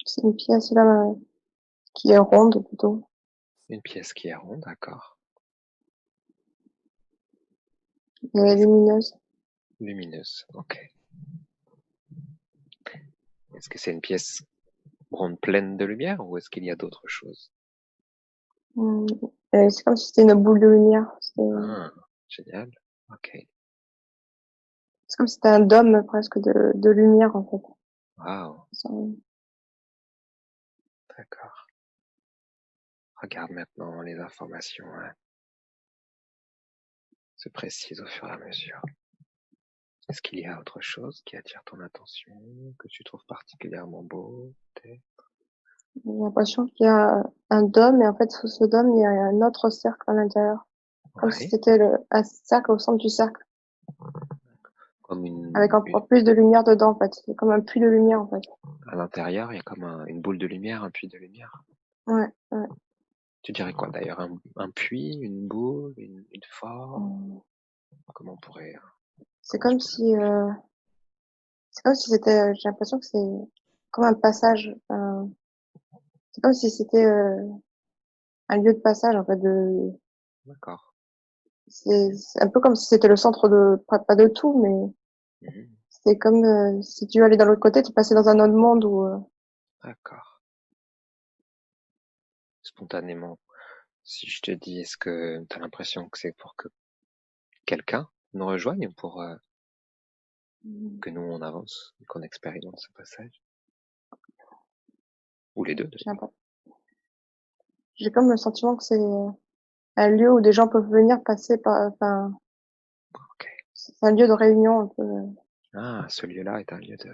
C'est une pièce là qui est ronde plutôt. Une pièce qui est ronde, d'accord. Elle est Est-ce- lumineuse. Lumineuse, ok. Est-ce que c'est une pièce ronde pleine de lumière ou est-ce qu'il y a d'autres choses? Mmh. C'est comme si c'était une boule de lumière. Ah, génial. Ok. C'est comme si c'était un dôme presque de lumière en fait. Wow, Ça- d'accord. Regarde maintenant les informations hein, se précisent au fur et à mesure. Est-ce qu'il y a autre chose qui attire ton attention, que tu trouves particulièrement beau, peut-être? J'ai l'impression qu'il y a un dôme et en fait sous ce dôme il y a un autre cercle à l'intérieur. Comme si Ouais, c'était un cercle au centre du cercle. comme Avec encore plus de lumière dedans en fait. C'est comme un puits de lumière en fait. à l'intérieur, il y a comme une boule de lumière, un puits de lumière. Ouais, ouais. Tu dirais quoi d'ailleurs? Un puits, une boule, une forme? Mmh. Comment on pourrait, C'est je comme pourrais si, c'est comme si c'était, j'ai l'impression que c'est comme un passage. C'est comme si c'était un lieu de passage en fait. d'accord. C'est un peu comme si c'était le centre de, pas de tout, mais Mhm, c'est comme si tu allais dans l'autre côté, tu passais dans un autre monde où. d'accord. Spontanément, si je te dis, est-ce que tu as l'impression que c'est pour que quelqu'un nous rejoigne ou pour que nous on avance et qu'on expérimente ce passage? Ou les deux J'ai d'ailleurs. j'ai comme le sentiment que c'est un lieu où des gens peuvent venir passer par, enfin, Ok. c'est un lieu de réunion un peu. Ah, ce lieu-là est un lieu de...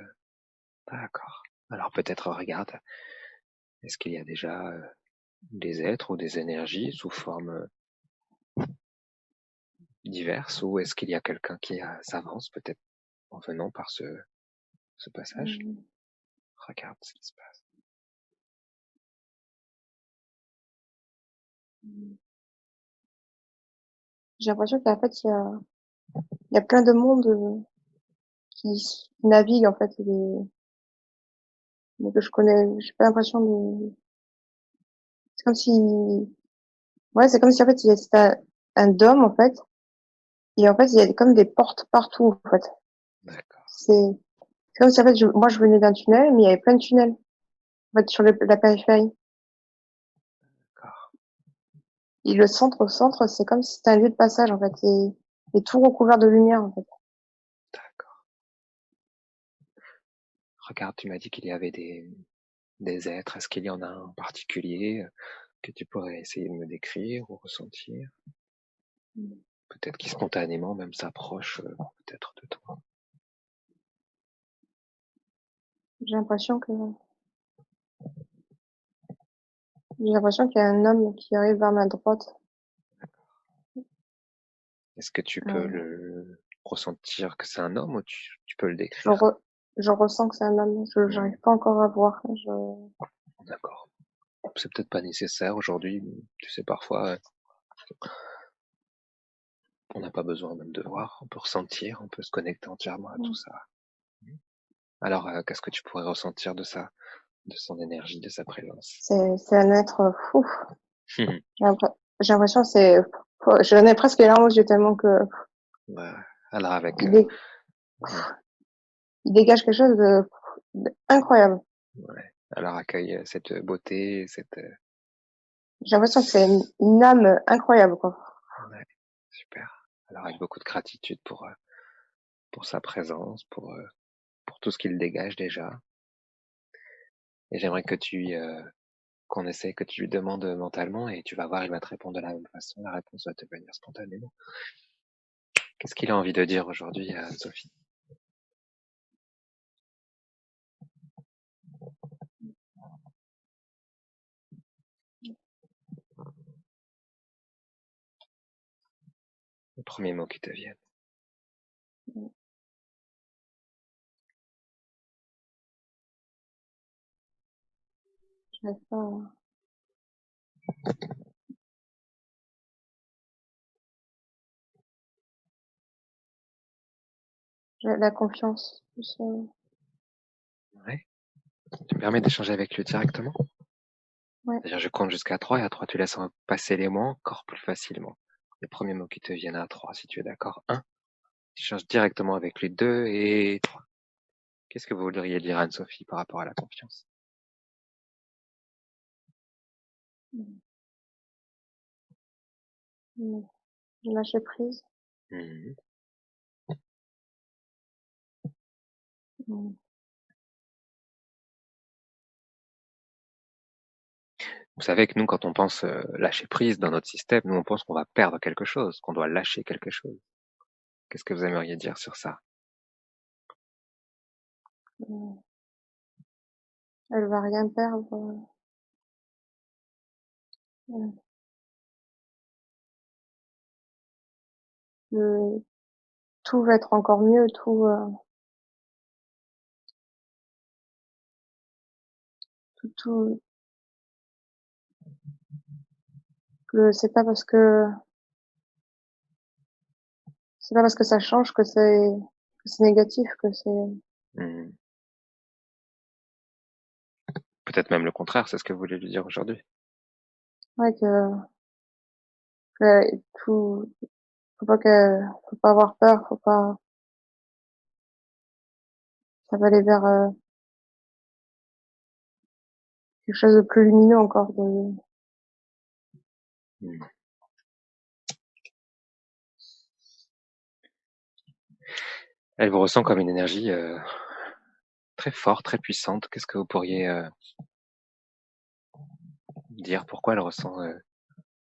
D'accord. Alors peut-être regarde, est-ce qu'il y a déjà des êtres ou des énergies sous forme diverses ou est-ce qu'il y a quelqu'un qui s'avance peut-être en venant par ce passage? Mmh. Regarde ce qui se passe. J'ai l'impression qu'en fait il y a plein de monde qui navigue en fait, mais que je connais. J'ai pas l'impression de. C'est comme si, ouais, c'est comme si en fait c'était un dôme en fait, et en fait il y a comme des portes partout en fait. D'accord. C'est comme si en fait moi je venais d'un tunnel, mais il y avait plein de tunnels en fait sur la périphérie. D'accord. Et le centre, c'est comme si c'était un lieu de passage en fait, et tout recouvert de lumière en fait. D'accord. Regarde, tu m'as dit qu'il y avait des êtres. Est-ce qu'il y en a un en particulier que tu pourrais essayer de me décrire ou ressentir? Peut-être qui spontanément même s'approche peut-être de toi. J'ai l'impression que j'ai l'impression qu'il y a un homme qui arrive vers ma droite. Est-ce que tu peux Euh, le ressentir que c'est un homme ou tu peux le je, décrire? re- je ressens que c'est un homme. Je Hmm, j'arrive pas encore à voir. d'accord. C'est peut-être pas nécessaire aujourd'hui. Tu sais, parfois, on n'a pas besoin même de voir. On peut ressentir, on peut se connecter entièrement à tout ça. Alors, qu'est-ce que tu pourrais ressentir de ça, de son énergie, de sa présence? C'est un être fou. J'ai l'impression que c'est. J'en ai presque les larmes aux yeux tellement que Ouais. Alors avec, il, dé- ouais, il dégage quelque chose incroyable. ouais. Alors accueille cette beauté, J'ai l'impression que c'est une âme incroyable, quoi. ouais, super. Alors avec beaucoup de gratitude pour sa présence, pour tout ce qu'il dégage déjà. Et j'aimerais qu'on essaie, que tu lui demandes mentalement et tu vas voir, il va te répondre de la même façon. La réponse va te venir spontanément. Qu'est-ce qu'il a envie de dire aujourd'hui à Sophie? Le premier mot qui te vient. J'arrive pas la confiance. Ouais. Tu me permets d'échanger avec lui directement? Ouais. C'est-à-dire, je compte jusqu'à 3 et à 3, tu laisses passer les mots encore plus facilement. Les premiers mots qui te viennent à 3, si tu es d'accord. 1, tu changes directement avec les 2 et 3. Qu'est-ce que vous voudriez dire à Anne-Sophie par rapport à la confiance? Mm. Mm. Lâcher prise. Mhm. Mm. Vous savez que nous, quand on pense lâcher prise dans notre système, nous, on pense qu'on va perdre quelque chose, qu'on doit lâcher quelque chose. Qu'est-ce que vous aimeriez dire sur ça? Mm. Elle va rien perdre. Mm. Tout va être encore mieux, tout, c'est pas parce que ça change que c'est négatif, que c'est, Mhm. Peut-être même le contraire, c'est ce que vous voulez lui dire aujourd'hui. ouais, que tout, faut pas avoir peur, ça va aller vers, quelque chose de plus lumineux encore, Mhm. Elle vous ressent comme une énergie très forte, très puissante. Qu'est-ce que vous pourriez dire? Pourquoi elle ressent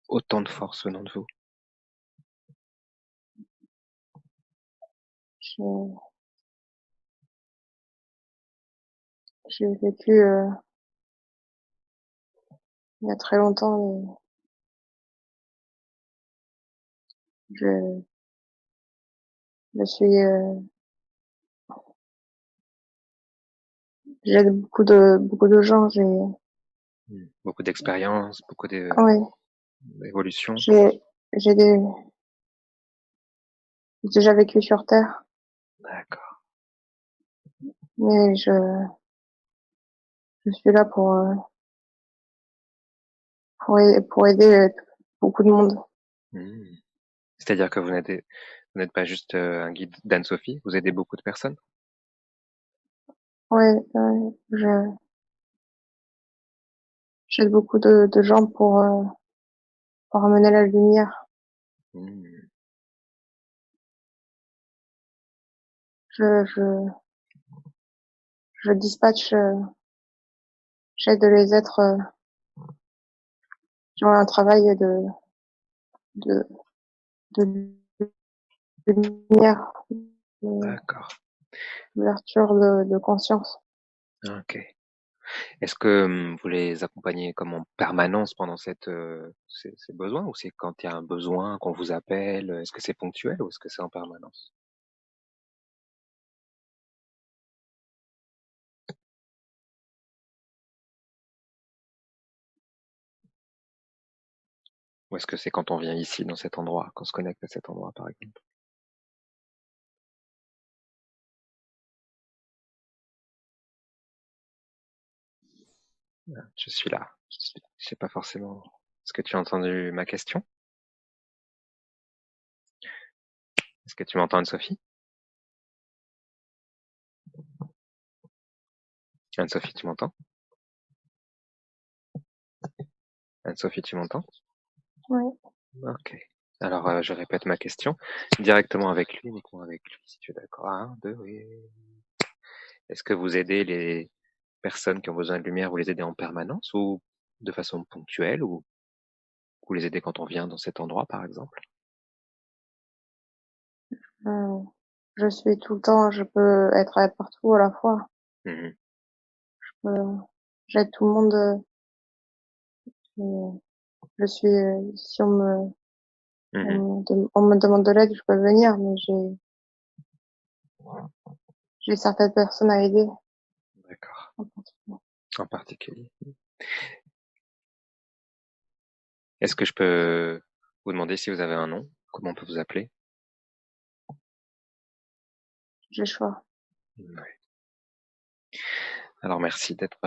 autant de force venant de vous? j'ai, j'ai vécu, il y a très longtemps, je, je suis, j'aide beaucoup de gens, Beaucoup d'expérience, beaucoup ouais, d'évolution. j'ai, j'ai déjà vécu sur Terre, D'accord. mais je suis là pour aider beaucoup de monde. Mhm. C'est-à-dire que vous n'êtes pas juste un guide d'Anne-Sophie, vous aidez beaucoup de personnes? Ouais, j'aide beaucoup de gens pour ramener la lumière. Mhm. Je, je, je dispatche, j'aide les êtres qui ont un travail de, de lumière, D'accord. d'ouverture de conscience. Ok. Est-ce que vous les accompagnez comme en permanence pendant ces besoins ou c'est quand il y a un besoin qu'on vous appelle? Est-ce que c'est ponctuel ou est-ce que c'est en permanence? Ou est-ce que c'est quand on vient ici, dans cet endroit, qu'on se connecte à cet endroit, par exemple? Je suis là. Je sais pas forcément. Est-ce que tu as entendu ma question? Est-ce que tu m'entends, Anne-Sophie? Anne-Sophie, tu m'entends? Anne-Sophie, tu m'entends? Ouais. Ok. Alors, je répète ma question. Directement avec lui, uniquement avec lui, si tu es d'accord. Un, deux, oui. Est-ce que vous aidez les personnes qui ont besoin de lumière, vous les aidez en permanence ou de façon ponctuelle ou vous les aidez quand on vient dans cet endroit, par exemple? Euh, je suis tout le temps, je peux être partout à la fois. Mhm. Euh, j'aide tout le monde. Et je suis, si Mhm. on me demande de l'aide, je peux venir, mais j'ai certaines personnes à aider. D'accord. En particulier. En particulier. Est-ce que je peux vous demander si vous avez un nom? Comment on peut vous appeler? J'ai le choix. Ouais. Alors merci d'être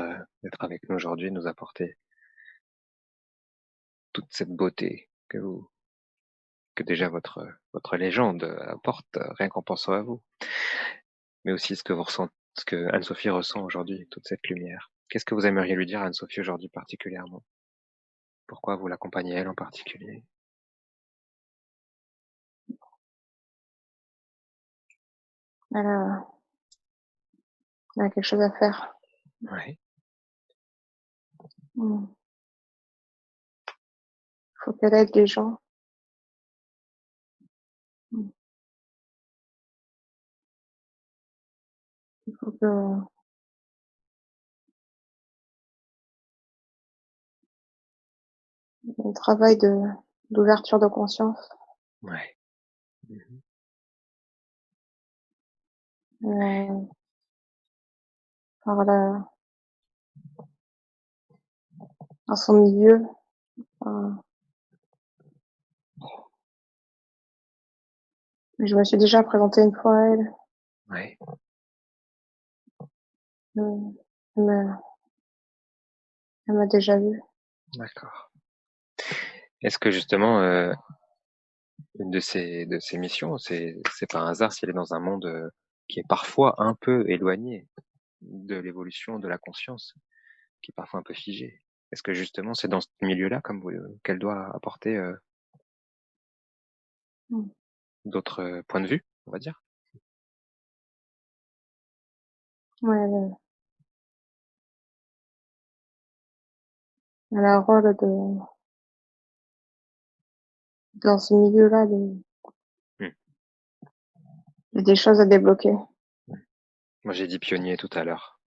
avec nous aujourd'hui, de nous apporter toute cette beauté que déjà votre légende apporte, rien qu'en pensant à vous, mais aussi ce que Anne-Sophie ressent aujourd'hui, toute cette lumière. Qu'est-ce que vous aimeriez lui dire à Anne-Sophie aujourd'hui particulièrement? Pourquoi vous l'accompagnez elle en particulier? Elle a, elle a quelque chose à faire. Ouais, Mm. Faut qu'elle aide les gens. Mm. Il faut que un travail d'ouverture de conscience, ouais. Mmh. euh, par dans son milieu. Euh, je me suis déjà présentée une fois à elle. Ouais, Euh, elle m'a déjà vue. d'accord. Est-ce que justement, une de ses missions, c'est pas un hasard si elle est dans un monde, qui est parfois un peu éloigné de l'évolution de la conscience, qui est parfois un peu figé? Est-ce que justement c'est dans ce milieu-là comme vous, qu'elle doit apporter, Mm. d'autres, points de vue, on va dire? Ouais, elle a un rôle dans ce milieu-là, Mmh. il y a des choses à débloquer. Mmh. Moi j'ai dit pionnier tout à l'heure.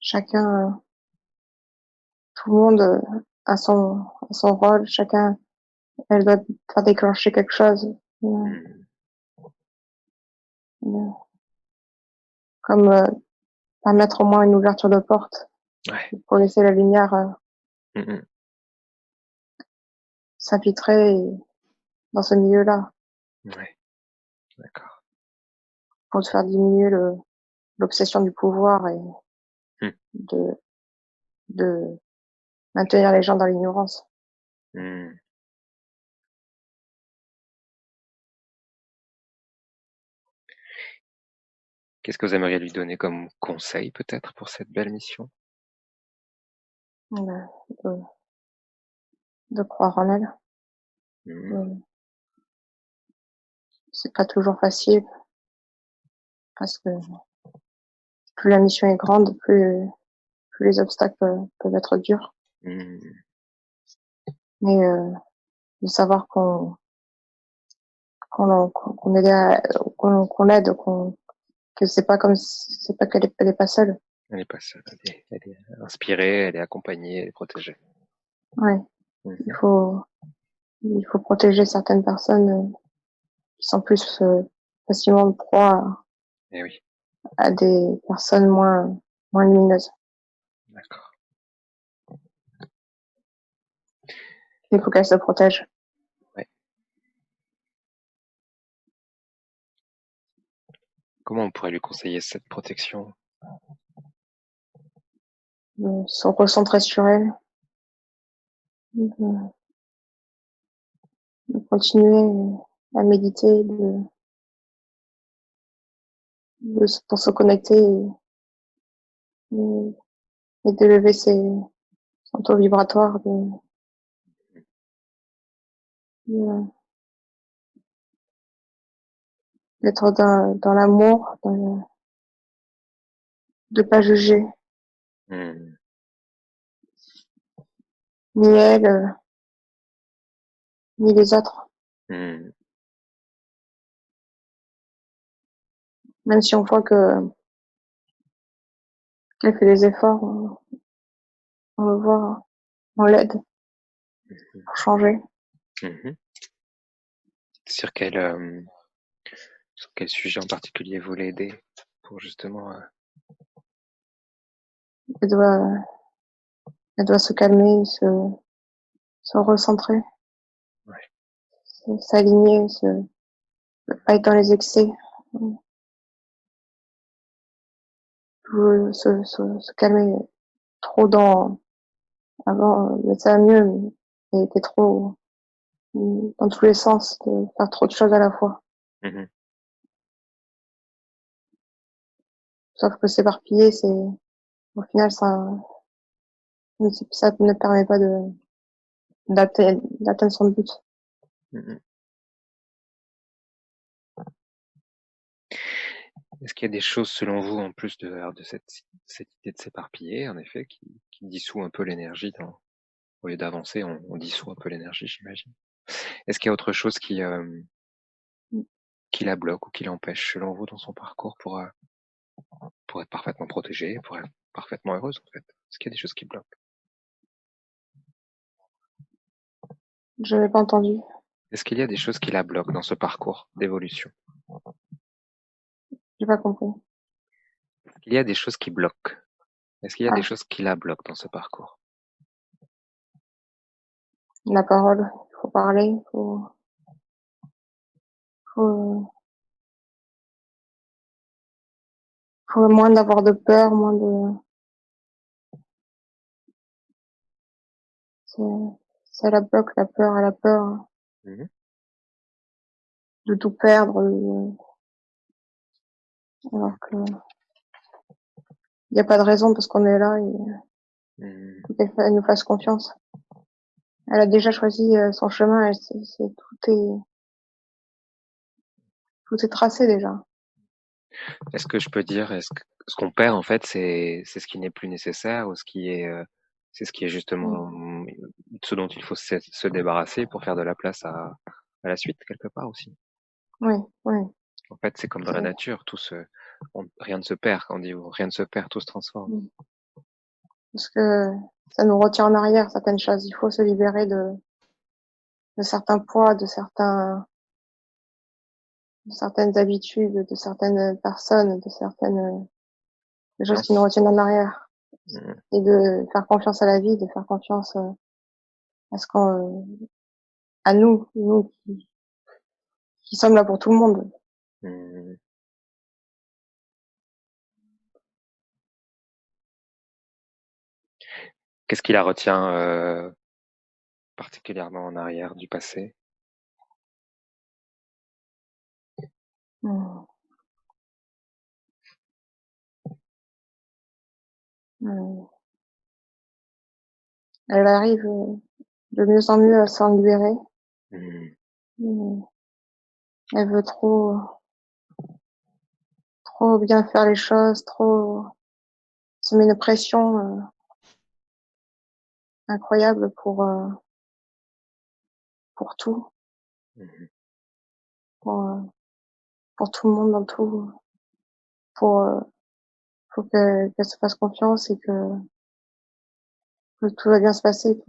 Chacun, tout le monde a son rôle. Chacun, elle doit faire déclencher quelque chose. Mmh. Euh, Comme permettre au moins une ouverture de porte Ouais. pour laisser la lumière Mmh mh. s'infiltrer dans ce milieu-là, Ouais, d'accord. pour te faire diminuer l'obsession du pouvoir et Mmh. de, de maintenir les gens dans l'ignorance. Mmh. Qu'est-ce que vous aimeriez lui donner comme conseil peut-être pour cette belle mission? Euh, De, de croire en elle. Mmh. Euh, C'est pas toujours facile parce que plus la mission est grande, plus les obstacles peuvent être durs. Mmh. Mais de savoir qu'on aide, qu'on aide, que c'est pas elle est pas seule. Elle est pas seule, elle est inspirée, elle est accompagnée, elle est protégée. Ouais, Mmh il mh. faut il faut protéger certaines personnes qui sont plus facilement de proie Eh oui, à des personnes moins lumineuses. d'accord. Il faut qu'elles se protègent. Ouais. Comment on pourrait lui conseiller cette protection? Se recentrer sur elle, de, de continuer à méditer, pour se connecter et, et d'élever son taux vibratoire, de- d'être dans l'amour, de pas juger Mmh. ni elle, ni les autres. Mmh. Même si on voit qu'elle fait des efforts, on le voit, on l'aide pour changer. Mmh. Sur sur quel sujet en particulier vous l'aidez pour justement, Elle doit, elle doit se calmer, se recentrer, ouais. s'aligner, pas être dans les excès, veut se calmer trop avant, mais ça va mieux, mais elle était trop dans tous les sens, de faire trop de choses à la fois. Mmh. Sauf que s'éparpiller, au final, ça ne permet pas d'atteindre son but. Mmh. Est-ce qu'il y a des choses selon vous, en plus de cette idée de s'éparpiller, en effet, qui dissout un peu l'énergie au lieu d'avancer, on dissout un peu l'énergie, j'imagine? Est-ce qu'il y a autre chose qui la bloque ou qui l'empêche, selon vous, dans son parcours pour être parfaitement protégée, pour être parfaitement heureuse, en fait? Est-ce qu'il y a des choses qui bloquent? Je n'ai pas entendu. Est-ce qu'il y a des choses qui la bloquent dans ce parcours d'évolution? J'ai pas compris. Il y a des choses qui bloquent. Est-ce qu'il y a des Ah, choses qui la bloquent dans ce parcours? la parole. Il faut parler, faut, faut moins d'avoir de peur, c'est, ça la bloque, la peur, elle a peur Mmh. de tout perdre, alors que y a pas de raison parce qu'on est là et Mmh. elle nous fasse confiance. Elle a déjà choisi son chemin, tout est tracé déjà. Est-ce que je peux dire, est-ce que ce qu'on perd, en fait, c'est ce qui n'est plus nécessaire ou c'est ce qui est Mm. justement, ce dont il faut se débarrasser pour faire de la place à la suite, quelque part aussi? Oui, oui. En fait, c'est comme dans la nature, rien ne se perd. Quand on dit rien ne se perd, tout se transforme. Mm. Parce que ça nous retient en arrière certaines choses. Il faut se libérer de certains poids, de certaines habitudes, de certaines personnes, de certaines des choses qui nous Confiance. retiennent en arrière. Mmh. Et de faire confiance à la vie, de faire confiance à ce à nous qui sommes là pour tout le monde. Mmh. Qu'est-ce qui la retient, particulièrement en arrière du passé? Mm. Mm. Elle arrive de mieux en mieux à s'en libérer. Mmh. Mm. Elle veut trop bien faire les choses, trop se met une pression incroyable pour tout, Mmh. pour, euh, pour tout le monde dans tout, pour faut qu'elle se fasse confiance et que tout va bien se passer,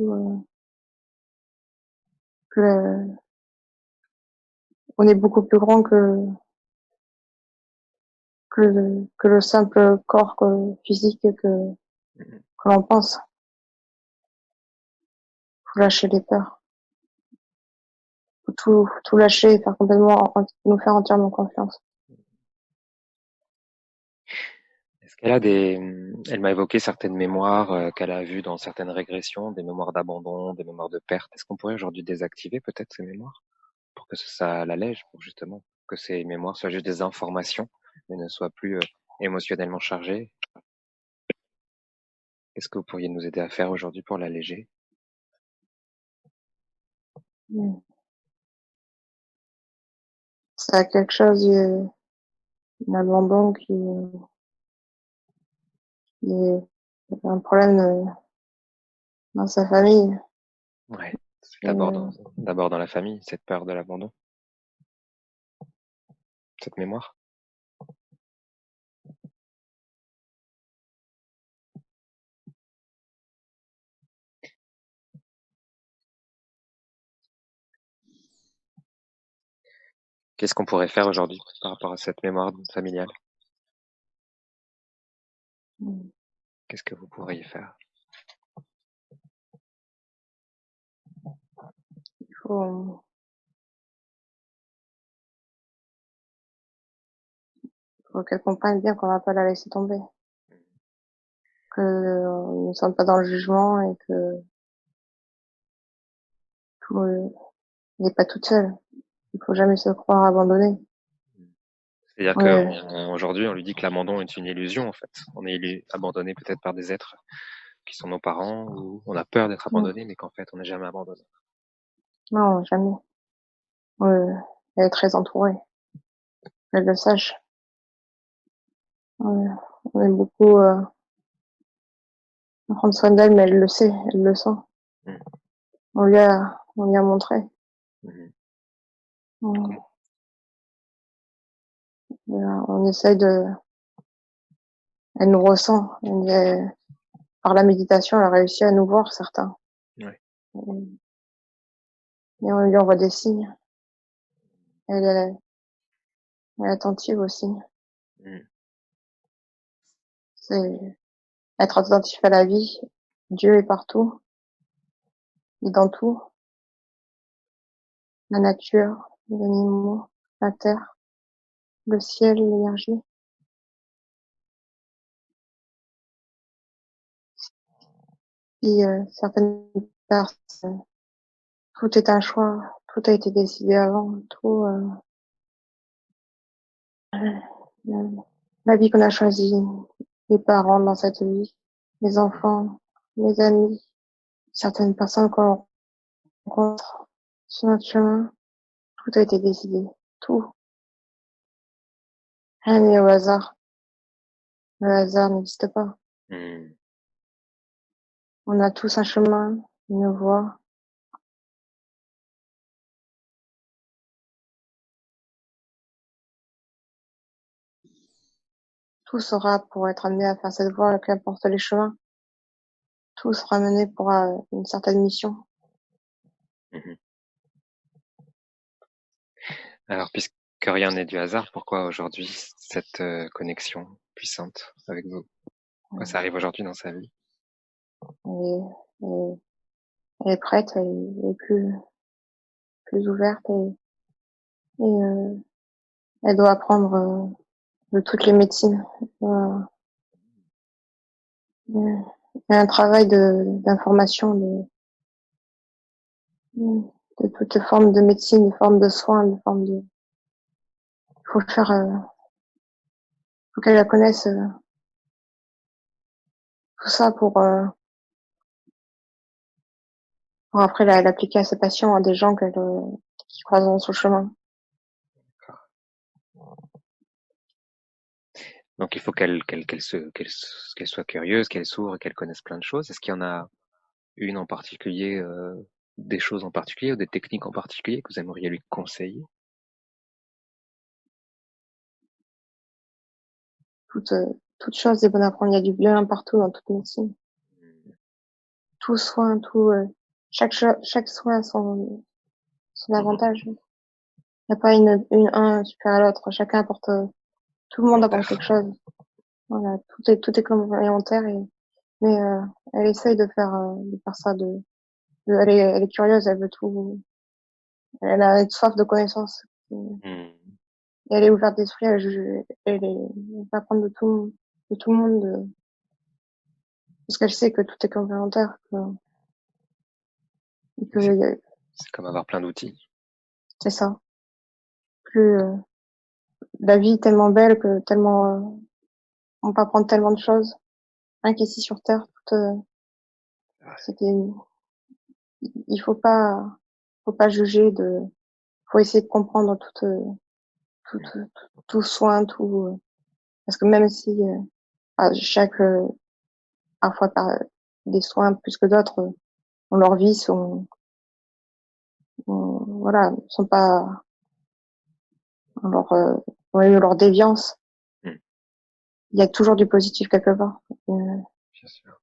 que on est beaucoup plus grand que le simple corps physique Mmh. que l'on pense. Faut lâcher les peurs, faut tout lâcher et faire complètement, nous faire entièrement confiance. Est-ce qu'elle elle m'a évoqué certaines mémoires, qu'elle a vues dans certaines régressions, des mémoires d'abandon, des mémoires de perte. Est-ce qu'on pourrait aujourd'hui désactiver peut-être ces mémoires? Pour que ça l'allège, pour justement que ces mémoires soient juste des informations, mais ne soient plus, émotionnellement chargées? Qu'est-ce que vous pourriez nous aider à faire aujourd'hui pour l'alléger? Mm. C'est quelque chose, un abandon qui est un problème dans sa famille. Ouais, c'est Et, d'abord dans la famille, cette peur de l'abandon, cette mémoire. Qu'est-ce qu'on pourrait faire aujourd'hui par rapport à cette mémoire familiale? mm, Qu'est-ce que vous pourriez faire? faut, faut qu'elle comprenne bien qu'on va pas la laisser tomber. que on ne sommes pas dans le jugement et que tout, n'est pas toute seule. Il faut jamais se croire abandonné. C'est-à-dire Ouais, qu'aujourd'hui, on lui dit que l'abandon est une illusion, en fait. On est abandonné peut-être par des êtres qui sont nos parents, ou on a peur d'être non, abandonné, mais qu'en fait, on n'est jamais abandonné. non, jamais. Ouais, elle est très entourée. Elle le sache. Ouais, on aime beaucoup prendre soin d'elle, mais elle le sait, elle le sent. Mm. On lui a montré. Mhm. On, Comment- on essaye de, elle nous ressent. Par la méditation, elle a réussi à nous voir certains. Ouais. Et on lui envoie des signes. Elle est attentive aussi. Mm. C'est être attentif à la vie. Dieu est partout, il est dans tout. La nature, les animaux, la terre, le ciel, l'énergie. Puis certaines personnes, tout est un choix, tout a été décidé avant, tout, euh, la vie qu'on a choisie, les parents dans cette vie, les enfants, les amis, certaines personnes qu'on rencontre sur notre chemin, tout a été décidé, tout. Rien n'est au hasard. Le hasard n'existe pas. Mm. On a tous un chemin, une voie. Tout sera pour être amené à faire cette voie, qu'importe les chemins. Tout sera mené pour une certaine mission. Mhm. Alors, puisque rien n'est du hasard, pourquoi aujourd'hui cette connexion puissante avec vous? Pourquoi ça arrive aujourd'hui dans sa vie? Et, elle est prête, elle est plus ouverte et elle doit apprendre de toutes les médecines. Euh, il y a un travail d'information de toutes les formes de médecine, des formes de soins, des formes de. Il faut faire, faut qu'elle la connaisse tout ça pour après l'appliquer à ses patients, à des gens qui croiseront sur le chemin. Donc, il faut qu'elle soit curieuse, qu'elle s'ouvre, qu'elle connaisse plein de choses. Est-ce qu'il y en a une en particulier, des choses en particulier ou des techniques en particulier que vous aimeriez lui conseiller? Toute, toute chose est bonne à prendre. Il y a du bien partout dans toute médecine. Tout soin, chaque soin a son Mhm. avantage. Il n'y a pas un super à l'autre. Chacun apporte, tout le monde apporte Complémentaire. quelque chose. Voilà, tout est complémentaire mais elle essaye de faire ça elle est curieuse, elle veut tout, elle a une soif de connaissance. Mhm. Et elle est ouverte d'esprit, elle va apprendre de tout le monde, parce qu'elle sait que tout est complémentaire, et que Oui, c'est comme avoir plein d'outils. c'est ça. Plus, la vie est tellement belle que tellement, on peut apprendre tellement de choses. Rien qu'ici sur Terre, Ouais. c'était, il faut pas juger faut essayer de comprendre tout, Mhm. tout soin, parce que même si, chaque, parfois des soins plus que d'autres, dans leur vie voilà, sont pas, ont ont eu leur déviance. Mhm. Il y a toujours du positif quelque part. Bien sûr.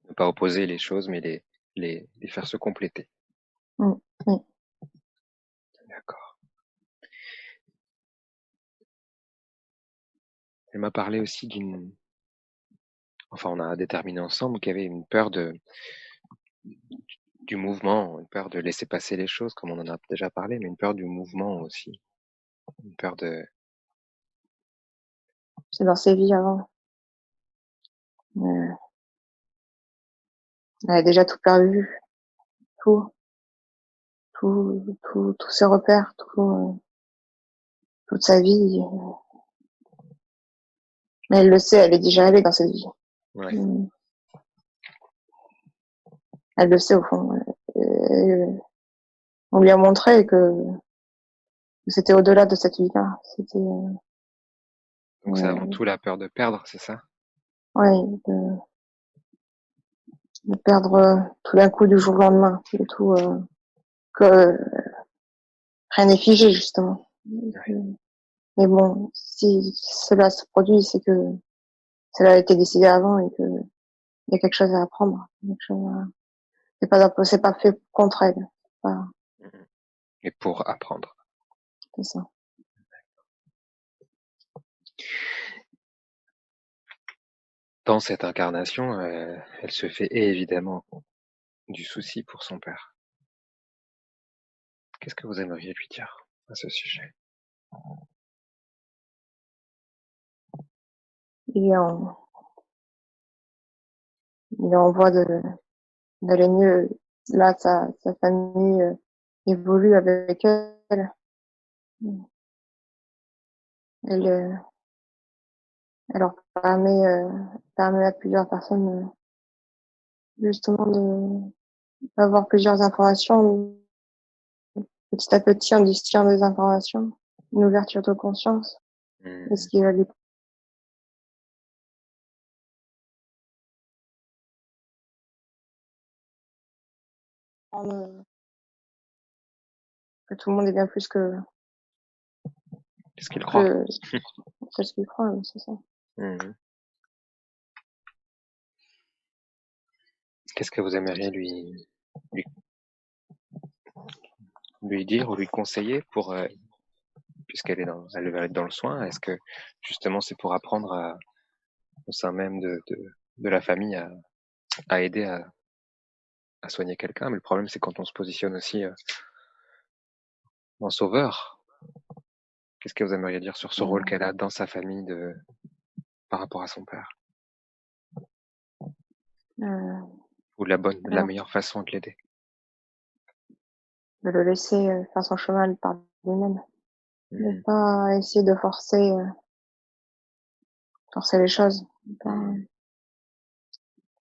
Ne pas opposer les choses, mais les faire se compléter. Mm, mm. D'accord. Elle m'a parlé aussi enfin, on a déterminé ensemble qu'il y avait une peur du mouvement, une peur de laisser passer les choses, comme on en a déjà parlé, mais une peur du mouvement aussi. Une peur de, C'est dans ses vies avant. Elle a déjà tout perdu, tout, tous ses repères, toute sa vie. Mais elle le sait, elle est déjà allée dans cette vie. Ouais. Elle le sait au fond. Et on lui a montré que c'était au-delà de cette vie-là. C'était, Donc c'est avant tout la peur de perdre, c'est ça? ouais, de perdre tout d'un coup du jour au lendemain, de tout, que rien n'est figé justement. Ouais. Mais bon, si cela se produit, c'est que cela a été décidé avant et que il y a quelque chose à apprendre. C'est pas fait contre elle. Pas, Et pour apprendre. c'est ça. Dans cette incarnation, elle se fait évidemment du souci pour son père. Qu'est-ce que vous aimeriez lui dire à ce sujet? Il est en, il est en voie d'aller mieux. Là, sa famille évolue avec elle. Elle, elle leur permet à plusieurs personnes justement d'avoir plusieurs informations petit à petit en distillant des informations, une ouverture de conscience, et ce qui va lui prendre que tout le monde est bien plus Qu'est-ce qu'il croit? que ce qu'il croit, c'est ça. Qu'est-ce que vous aimeriez lui, lui dire ou lui conseiller pour, puisqu'elle est elle va être dans le soin, est-ce que justement c'est pour apprendre au sein même de la famille à aider à soigner quelqu'un? Mais le problème c'est quand on se positionne aussi en sauveur. Qu'est-ce que vous aimeriez dire sur ce rôle qu'elle a dans sa famille par rapport à son père? Ou la meilleure façon de l'aider? De le laisser faire son chemin par lui-même, ne pas essayer de forcer les choses,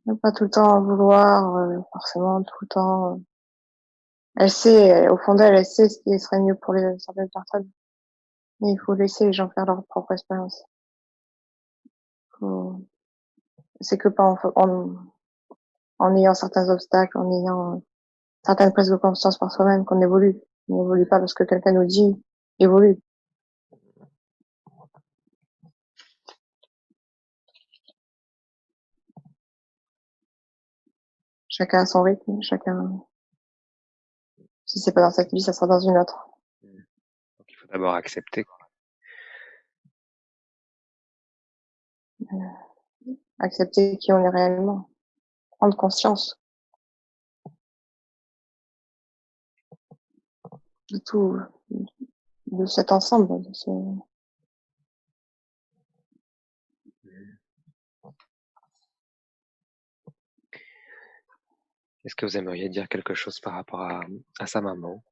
ne pas tout le temps vouloir forcément tout le temps. Elle sait, au fond d'elle, elle sait ce qui serait mieux pour certaines personnes, mais il faut laisser les gens faire leur propre expérience. C'est que pas en ayant certains obstacles, en ayant certaines prises de conscience par soi-même qu'on évolue. On n'évolue pas parce que quelqu'un nous dit évolue. Chacun a son rythme, chacun. Si c'est pas dans cette vie, ça sera dans une autre. Donc il faut d'abord accepter, quoi. Accepter qui on est réellement, prendre conscience de tout, de cet ensemble, Est-ce que vous aimeriez dire quelque chose par rapport à sa maman?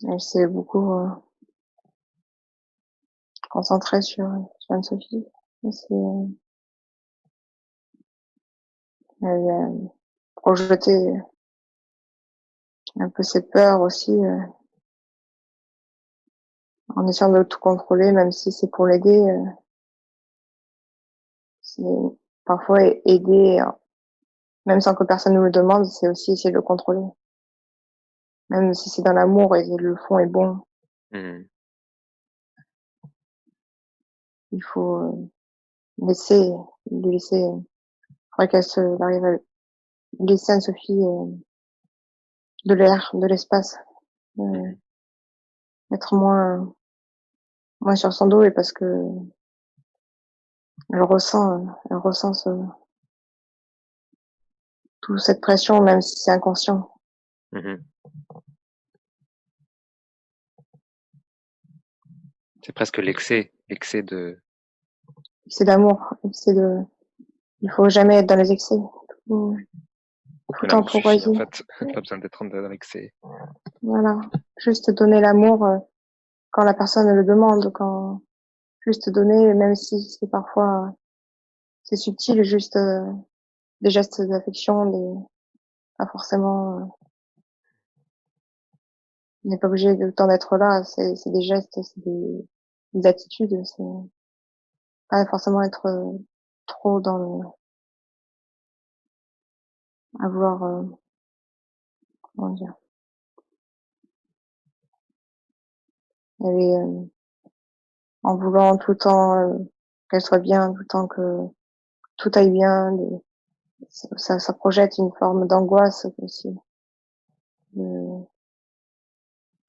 Elle s'est beaucoup concentrée sur Anne-Sophie. Elle a projeté un peu ses peurs aussi, en essayant de tout contrôler, même si c'est pour l'aider. C'est parfois aider, même sans que personne nous le demande, c'est aussi essayer de le contrôler. Même si c'est dans l'amour et le fond est bon, il faut laisser, lui laisser, faudrait qu'elle arrive à laisser Anne-Sophie de l'air, de l'espace, être moins sur son dos et parce que elle ressent toute cette pression, même si c'est inconscient. C'est presque l'excès de C'est d'amour, il faut jamais être dans les excès. que Tout l'amour suffit, en temporiser. fait. Pas besoin d'être dans l'excès. Voilà. Juste donner l'amour quand la personne le demande, juste donner, même si c'est parfois c'est subtil, juste des gestes d'affection, pas forcément, on n'est pas obligé de temps d'être là, c'est des gestes, c'est des attitudes, c'est pas forcément être trop dans à vouloir, comment dire, aller en voulant tout le temps qu'elle soit bien, tout le temps que tout aille bien, ça projette une forme d'angoisse aussi. De,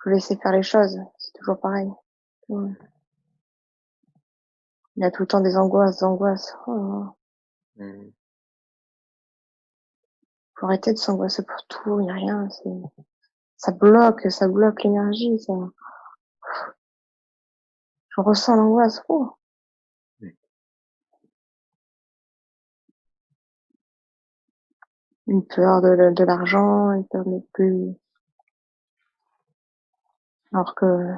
faut laisser faire les choses, c'est toujours pareil. Ouais. Il y a tout le temps des angoisses. Oh, Mmh. faut arrêter de s'angoisser pour tout, il y a rien, ça bloque l'énergie, je ressens l'angoisse. Oh. Mmh. Une peur de l'argent, une peur de ne plus, alors que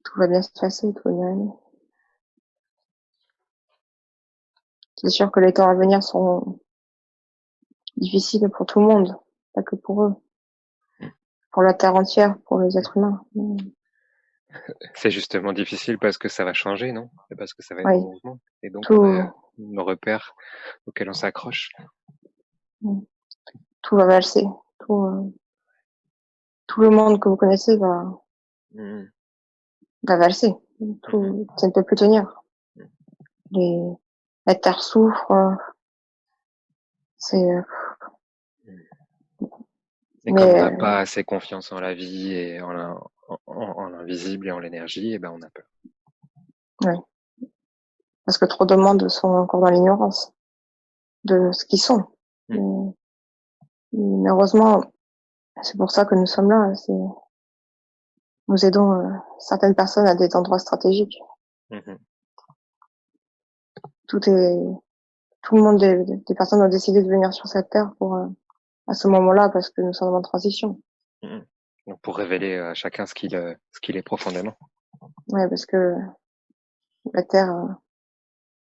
tout va bien se passer, tout va bien aller. C'est sûr que les temps à venir sont difficiles pour tout le monde, pas que pour eux, pour la terre entière, pour les êtres humains. C'est justement difficile parce que ça va changer, non? Et parce que ça va être Oui, en mouvement. Et donc on a tout, nos repères auxquels on s'accroche. tout va valser, tout le monde que vous connaissez Mmh. va valser. Mmh. Ça ne peut plus tenir. Mmh. La terre souffre, c'est, Et comme on n'a mais pas assez confiance en la vie et en l'invisible et en l'énergie, eh ben on a peur. ouais, parce que trop de monde sont encore dans l'ignorance de ce qu'ils sont. Mmh. Mais heureusement, c'est pour ça que nous sommes là. Nous aidons certaines personnes à des endroits stratégiques. Mmh. Tout est, tout le monde, des personnes ont décidé de venir sur cette terre pour à ce moment-là parce que nous sommes en transition. Mmh. Donc pour révéler à chacun ce qu'il est profondément. Ouais, parce que la terre, euh,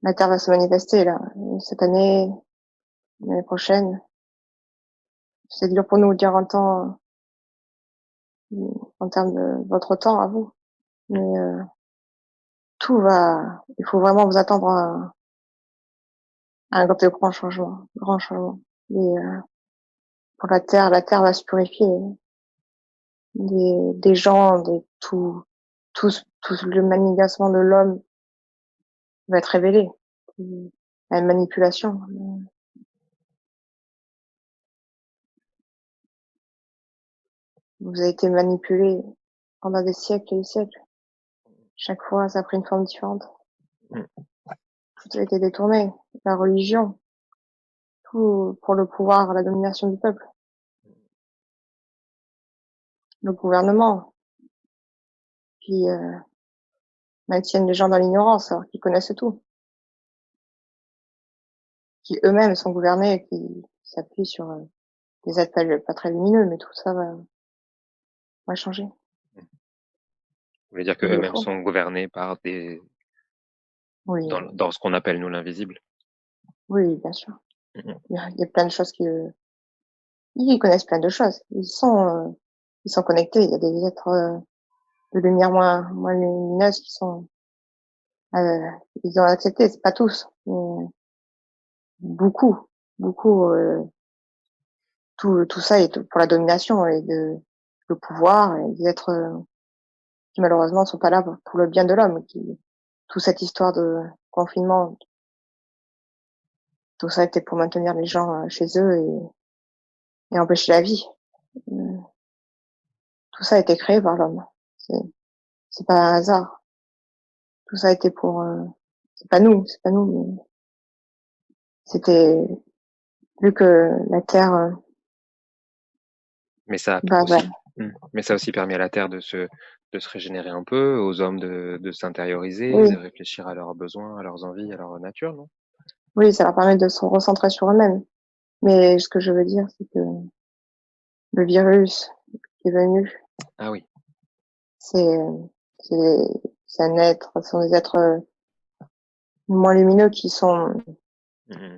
la terre va se manifester là cette année, l'année prochaine. C'est dur pour nous de dire en temps, en termes de votre temps à vous, Mmh. mais il faut vraiment vous attendre à un grand changement, grand changement. Et pour la terre va se purifier. Des gens, tout le manigancement de l'homme va être révélé. La manipulation. Vous avez été manipulé pendant des siècles et des siècles. Chaque fois, ça a pris une forme différente. Mmh. Tout a été détourné. La religion, tout pour le pouvoir, la domination du peuple. Le gouvernement, qui maintiennent les gens dans l'ignorance, alors qu'ils connaissent tout. Qui eux-mêmes sont gouvernés, qui s'appuient sur des appels pas très lumineux, mais tout ça va changer. Vous voulez dire Il le qu'eux-mêmes faut. sont gouvernés par Oui, dans ce qu'on appelle nous l'invisible? oui, bien sûr. Mmh. Il y a plein de choses ils connaissent plein de choses. Ils sont connectés. Il y a des êtres de lumière moins lumineuses qui sont, euh, ils ont accepté. C'est pas tous, mais beaucoup, beaucoup. Tout ça est pour la domination et le pouvoir et des êtres qui malheureusement sont pas là pour le bien de l'homme. Toute cette histoire de confinement, tout ça était pour maintenir les gens chez eux et empêcher la vie. Euh, Tout ça a été créé par l'homme. C'est, c'est pas un hasard. Tout ça a été pour, c'est pas nous, mais c'était, vu que la Terre, Mais ça a bah, aussi Mais ça a aussi permis à la Terre de se régénérer un peu, aux hommes de s'intérioriser, Oui, de réfléchir à leurs besoins, à leurs envies, à leur nature, non? oui, ça leur permet de se recentrer sur eux-mêmes. Mais ce que je veux dire, c'est que le virus qui est venu, Ah oui. c'est c'est c'est un être, ce sont des êtres moins lumineux Mmh.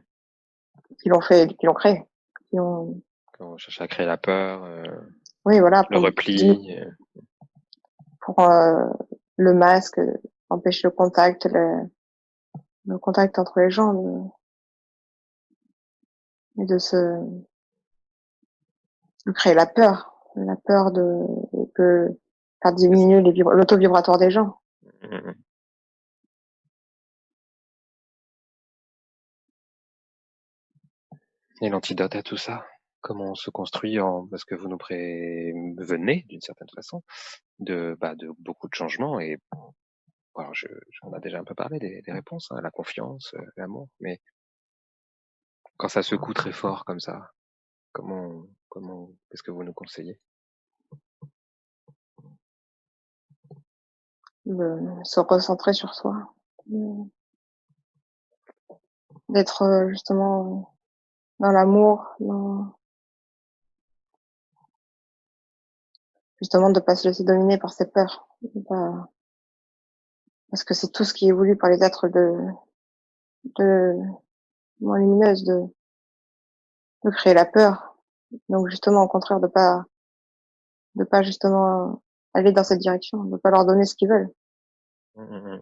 qui l'ont fait, qui l'ont créé, qui ont, Quand on cherche à créer la peur, oui, voilà, le repli, pour le masque, empêcher le contact entre les gens, et de créer la peur que faire c'est ça. diminuer l'auto-vibratoire des gens. Mmh. Et l'antidote à tout ça? Comment on se construit parce que vous nous prévenez, d'une certaine façon, de beaucoup de changements et alors j'en ai déjà un peu parlé des réponses, hein, la confiance, l'amour, mais quand ça secoue très fort comme ça, qu'est-ce que vous nous conseillez? Se recentrer sur soi, de- d'être justement dans l'amour, justement de pas se laisser dominer par ses peurs, parce que c'est tout ce qui est voulu par les êtres de moins lumineuses, de créer la peur. Donc justement, au contraire, de pas justement aller dans cette direction, de pas leur donner ce qu'ils veulent. Mmh.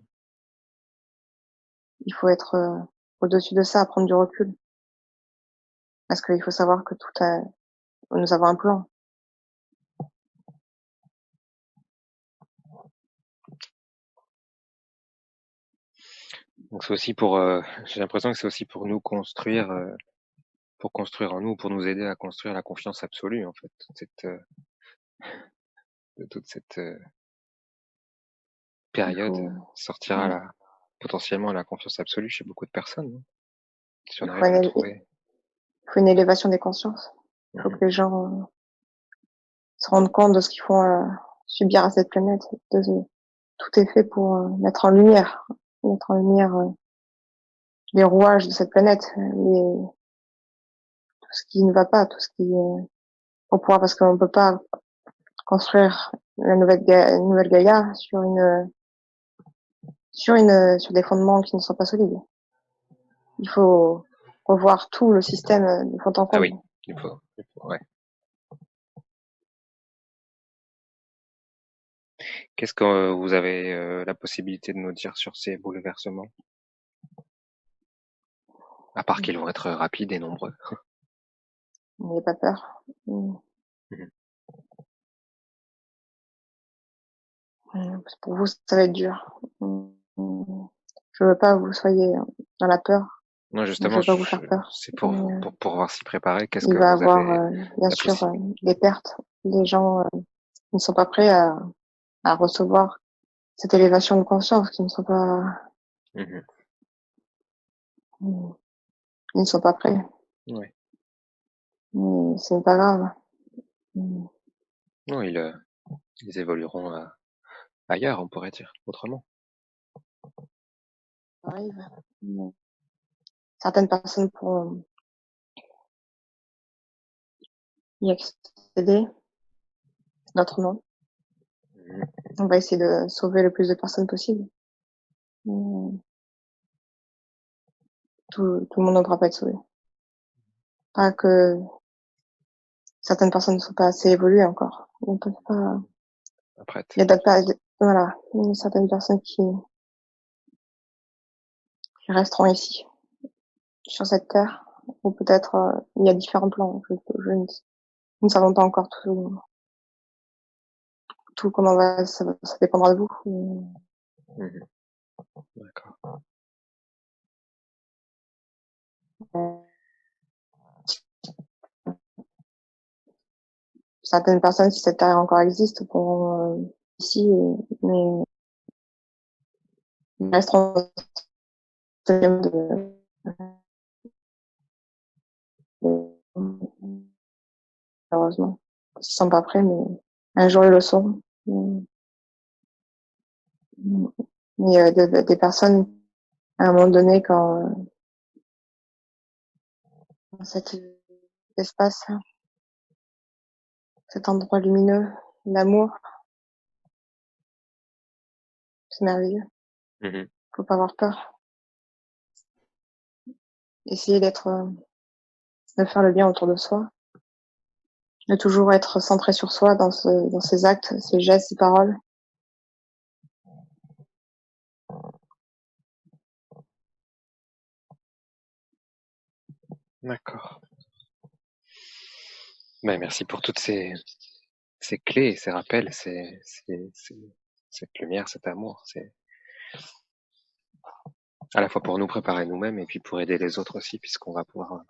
Il faut être au-dessus de ça, prendre du recul, parce qu'il faut savoir que nous avons un plan. Donc c'est aussi j'ai l'impression que c'est aussi pour nous construire, pour construire en nous, pour nous aider à construire la confiance absolue, en fait, toute cette Il période, faut, sortir potentiellement à la confiance absolue chez beaucoup de personnes, non? Si on il faut, arrive à la trouver. il faut une élévation des consciences. Il faut Mmh. que les gens se rendent compte de ce qu'ils font subir à cette planète. Tout est fait pour mettre en lumière les rouages de cette planète, tout ce qui ne va pas, tout ce qui pour pouvoir, parce qu'on ne peut pas construire la nouvelle Gaïa sur des fondements qui ne sont pas solides. Il faut revoir tout le système de fond en Ah comble. oui, ouais. Qu'est-ce que vous avez, la possibilité de nous dire sur ces bouleversements? À part qu'ils vont être rapides et nombreux. N'ayez pas peur. Mmh. Pour vous, ça va être dur. Je veux pas que vous soyez dans la peur. Non, Je justement, veux pas vous faire peur. c'est Mais, pour pouvoir s'y préparer. Qu'est-ce il que va vous avoir, avez bien la sûr, possi des pertes. Les gens ne sont pas prêts à recevoir cette élévation de conscience, qui ne sont pas, Mmh. ils ne sont pas prêts. Ouais. Mais c'est pas grave. Mm. Non, ils évolueront, ailleurs, on pourrait dire, autrement. Ça arrive. Mais certaines personnes pourront y accéder, d'autres non. Mmh. On va essayer de sauver le plus de personnes possible. Mais tout le monde ne pourra pas être sauvé. Pas que certaines personnes ne sont pas assez évoluées encore. Ils ne peuvent pas. Après Il y a d'autres voilà, il y a certaines personnes qui resteront ici, sur cette terre, ou peut-être il y a différents plans. Nous ne savons pas encore tout comment ça dépendra de vous. Mmh. D'accord. Certaines personnes, si cette terre encore existe, pourront ici, mais ils resteront de, malheureusement. Ils sont pas prêts, mais Un jour ils le sauront. Mais des personnes, à un moment donné, quand dans cet espace, cet endroit lumineux, l'amour, c'est merveilleux. Faut pas avoir peur. Essayer de faire le bien autour de soi, de toujours être centré sur soi dans ses actes, ses gestes, ses paroles. D'accord. Merci pour toutes ces clés, ces rappels, cette lumière, cet amour. C'est à la fois pour nous préparer nous-mêmes et puis pour aider les autres aussi, puisqu'on va pouvoir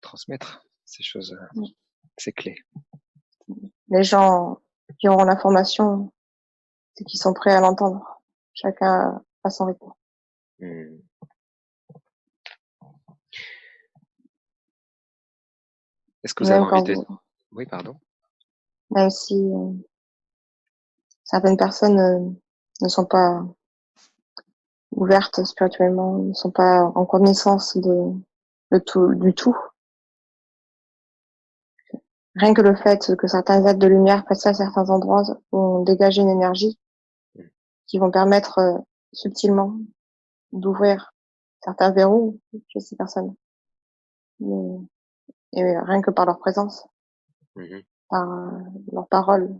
transmettre ces choses, ces clés. Les gens qui auront l'information, c'est qu'ils sont prêts à l'entendre. Chacun à son rythme. Est-ce que vous avez envie de... vous, Oui, pardon. même si certaines personnes ne sont pas ouvertes spirituellement, ne sont pas en connaissance du tout. Rien que le fait que certains êtres de lumière passent à certains endroits vont dégager une énergie qui vont permettre subtilement d'ouvrir certains verrous chez ces personnes. Et rien que par leur présence, par leurs paroles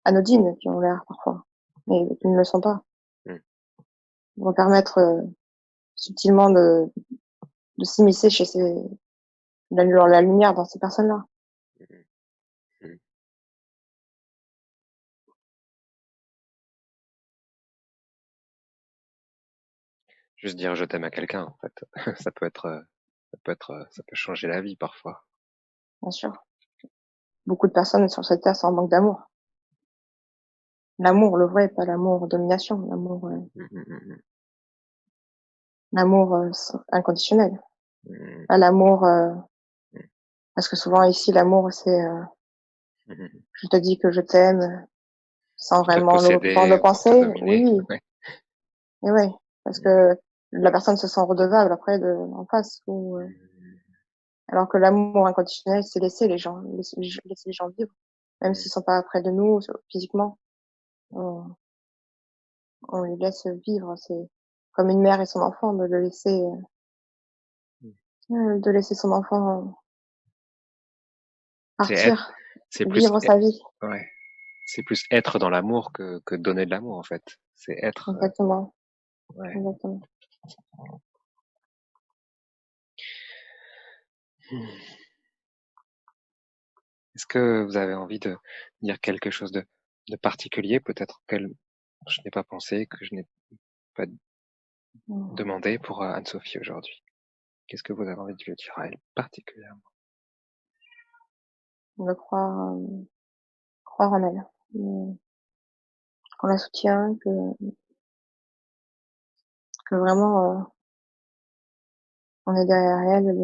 anodines qui ont l'air parfois, mais qui ne le sont pas, vont permettre subtilement de s'immiscer chez la lumière dans ces personnes-là. Juste dire je t'aime à quelqu'un, en fait. ça peut changer la vie parfois. Bien sûr. Beaucoup de personnes sur cette terre sont en manque d'amour. L'amour, le vrai, pas l'amour domination, l'amour inconditionnel. Pas l'amour, parce que souvent ici, l'amour, c'est je te dis que je t'aime sans Pour te vraiment posséder le ou pour te penser. dominer. Oui, Ouais. et ouais, parce que la personne se sent redevable après en face. Alors que l'amour inconditionnel, c'est laisser les gens vivre, même s'ils sont pas près de nous physiquement. On les laisse vivre. C'est comme une mère et son enfant, de laisser son enfant partir, c'est plus, vivre sa vie. ouais. C'est plus être dans l'amour que donner de l'amour, en fait. C'est être. Exactement. Ouais. Exactement. Est-ce que vous avez envie de dire quelque chose de particulier, peut-être que je n'ai pas pensé, que je n'ai pas demandé pour Anne-Sophie aujourd'hui? Qu'est-ce que vous avez envie de lui dire à elle particulièrement? De croire en elle. Qu'on la soutient, que vraiment on est derrière elle,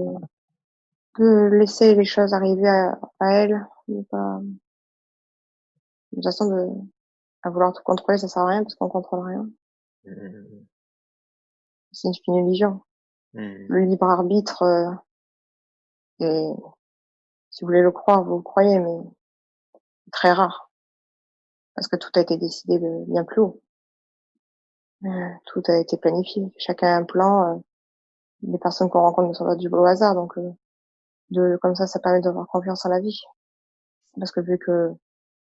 de laisser les choses arriver à elle, de pas, de toute façon, à vouloir tout contrôler, ça sert à rien parce qu'on contrôle rien. C'est une illusion. Le libre arbitre, et si vous voulez le croire, vous le croyez, mais c'est très rare. Parce que tout a été décidé de bien plus haut. Tout a été planifié. Chacun a un plan. Les personnes qu'on rencontre ne sont pas du beau hasard, donc comme ça permet d'avoir confiance en la vie. Parce que vu que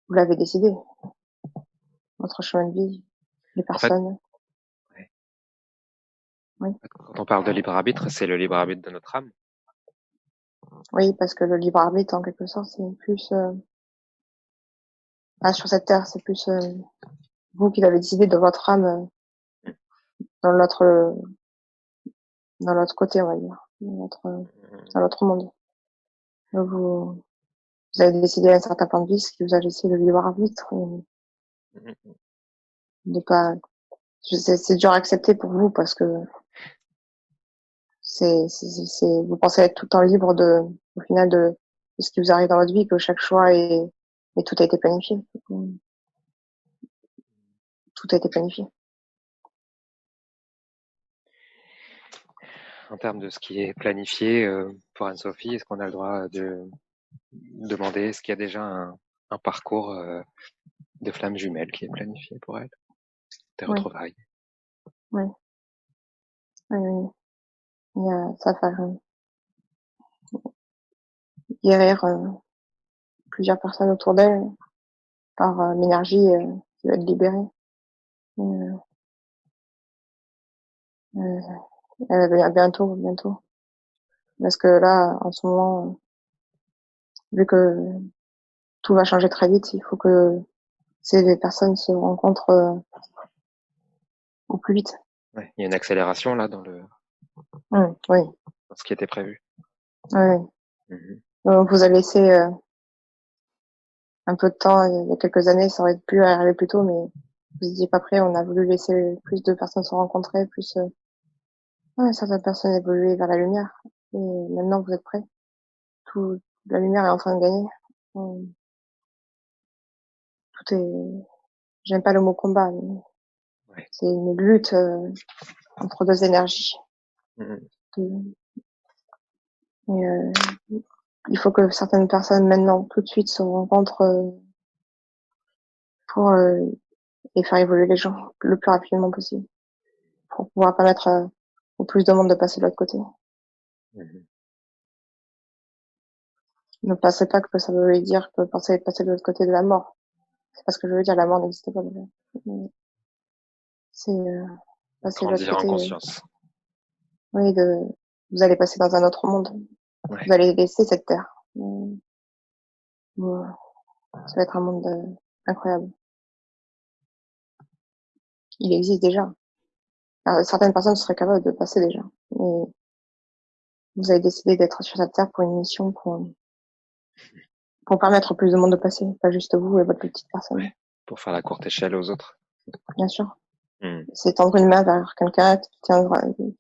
vous l'avez décidé, votre chemin de vie, les En fait, personnes. ouais. Oui. Quand on parle de libre arbitre, c'est le libre arbitre de notre âme. Oui, parce que le libre arbitre, en quelque sorte, c'est plus sur cette terre, c'est plus vous qui l'avez décidé de votre âme dans l'autre côté, on va dire, dans l'autre monde. Donc vous avez décidé un certain point de vue, ce qui vous a laissé le libre arbitre, de pas. C'est dur à accepter pour vous parce que vous pensez être tout le temps libre au final de ce qui vous arrive dans votre vie, que chaque choix est Mais tout a été planifié. Tout a été planifié. En termes de ce qui est planifié pour Anne-Sophie, est-ce qu'on a le droit de demander est-ce qu'il y a déjà un parcours de flamme jumelle qui est planifié pour elle, des Oui, retrouvailles? oui, oui, oui. Ça va faire guérir plusieurs personnes autour d'elle par l'énergie qui va être libérée. Euh, bientôt, bientôt. Parce que là, en ce moment, vu que tout va changer très vite, il faut que ces personnes se rencontrent au plus vite. Ouais, il y a une accélération là Oui, dans ce qui était prévu. oui. Mhm. Donc, vous avez laissé un peu de temps, il y a quelques années, ça aurait pu arriver plus tôt, mais vous n'étiez pas prêt. On a voulu laisser plus de personnes se rencontrer, plus certaines personnes évoluer vers la lumière. Et maintenant, vous êtes prêts. La lumière est en train de gagner. Euh, Tout est, j'aime pas le mot combat, mais Ouais. c'est une lutte entre deux énergies. Mhm. Et il faut que certaines personnes maintenant, tout de suite, se rencontrent pour et faire évoluer les gens le plus rapidement possible, pour pouvoir permettre au plus de monde de passer de l'autre côté. Mhm. Ne pensez pas que ça veut dire que passer de l'autre côté de la mort. C'est pas ce que je veux dire, la mort n'existe pas déjà. C'est passer de l'autre Grandir en côté, conscience. oui, vous allez passer dans un autre monde. Ouais. Vous allez laisser cette terre. Euh, Ça va être un monde incroyable. Il existe déjà. Alors, certaines personnes seraient capables de passer déjà. Mais vous avez décidé d'être sur cette terre pour une mission, pour permettre au plus de monde de passer, pas juste vous et votre petite personne. Pour faire la courte échelle aux autres. Bien sûr. Mhm. C'est tendre une main vers quelqu'un qui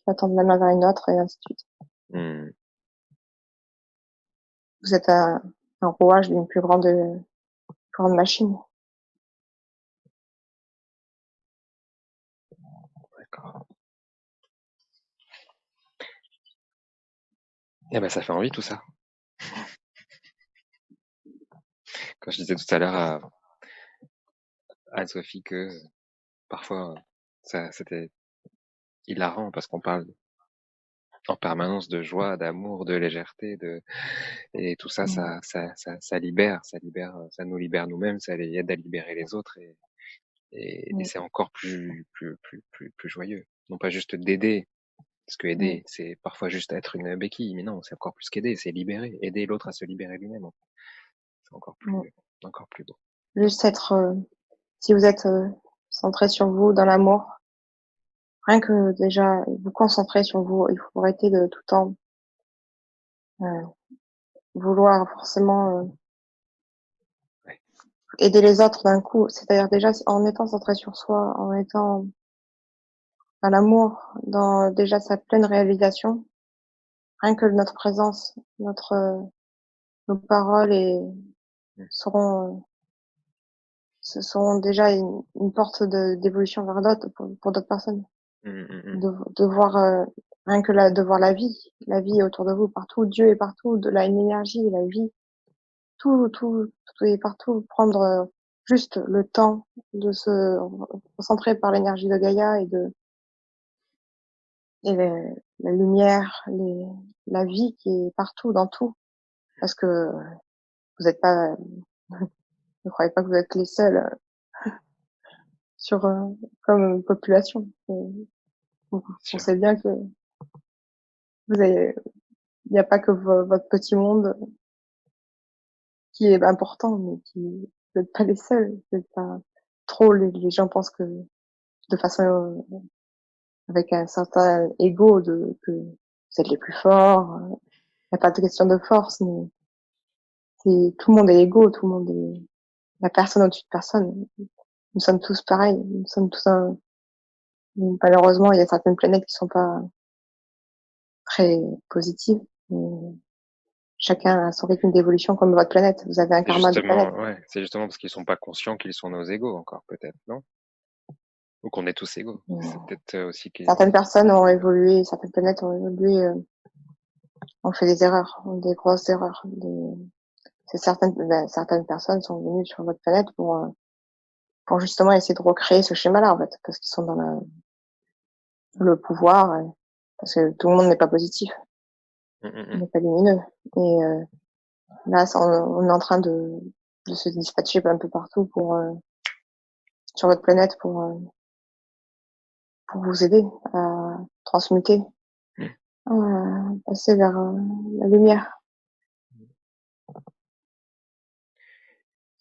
va tendre la main vers une autre et ainsi de suite. Mhm. Vous êtes un rouage d'une plus grande machine. D'accord. Eh ben, ça fait envie tout ça. Quand je disais tout à l'heure à Anne-Sophie que parfois c'était hilarant parce qu'on parle en permanence de joie, d'amour, de légèreté, et tout ça, Mm. ça libère, ça nous libère nous-mêmes, ça les aide à libérer les autres, et Mm. c'est encore plus joyeux. Non pas juste d'aider, parce que Mm. aider, c'est parfois juste être une béquille, mais non, c'est encore plus qu'aider, c'est libérer, aider l'autre à se libérer lui-même. C'est Mm. encore plus beau. Juste être, si vous êtes centré sur vous dans l'amour, rien que déjà vous concentrer sur vous, il faut arrêter de tout le temps euh, vouloir forcément Ouais. aider les autres d'un coup. C'est-à-dire déjà en étant centré sur soi, en étant dans l'amour, dans déjà sa pleine réalisation, rien que notre présence, nos paroles Mm, seront ce seront déjà une porte d'évolution vers d'autres pour d'autres personnes. mm, mm, mm. De voir rien que de voir la vie est autour de vous partout, Dieu est partout, de là une énergie, la vie, tout est partout. Prendre juste le temps de se concentrer par l'énergie de Gaïa et la lumière, la vie qui est partout dans tout. Parce que vous n'êtes pas, ne croyez pas que vous êtes les seuls sur comme population. On Sûr. sait bien que vous avez, il n'y a pas que votre petit monde qui est important, mais vous n'êtes pas les seuls. Vous êtes pas trop, les gens pensent que de façon, avec un certain ego que vous êtes les plus forts. Il n'y a pas de question de force, mais tout le monde est égaux, tout le monde est, la personne au-dessus de personne. Nous sommes tous pareils, nous sommes tous malheureusement, il y a certaines planètes qui sont pas très positives, mais chacun a son rythme d'évolution comme votre planète. Vous avez un C'est karma de justement, planète. ouais, c'est justement parce qu'ils sont pas conscients qu'ils sont nos égaux encore, peut-être, non? Ou qu'on est tous égaux. C'est Mmh. peut-être aussi qu'ils. Certaines personnes ont évolué, certaines planètes ont évolué, ont fait des erreurs, des grosses erreurs. C'est certaines personnes sont venues sur votre planète pour justement essayer de recréer ce schéma-là, en fait, parce qu'ils sont dans le pouvoir, parce que tout le monde n'est pas positif, n'est pas lumineux. Et là, on est en train de se dispatcher un peu partout sur votre planète pour vous aider à transmuter, Mm. à passer vers la lumière.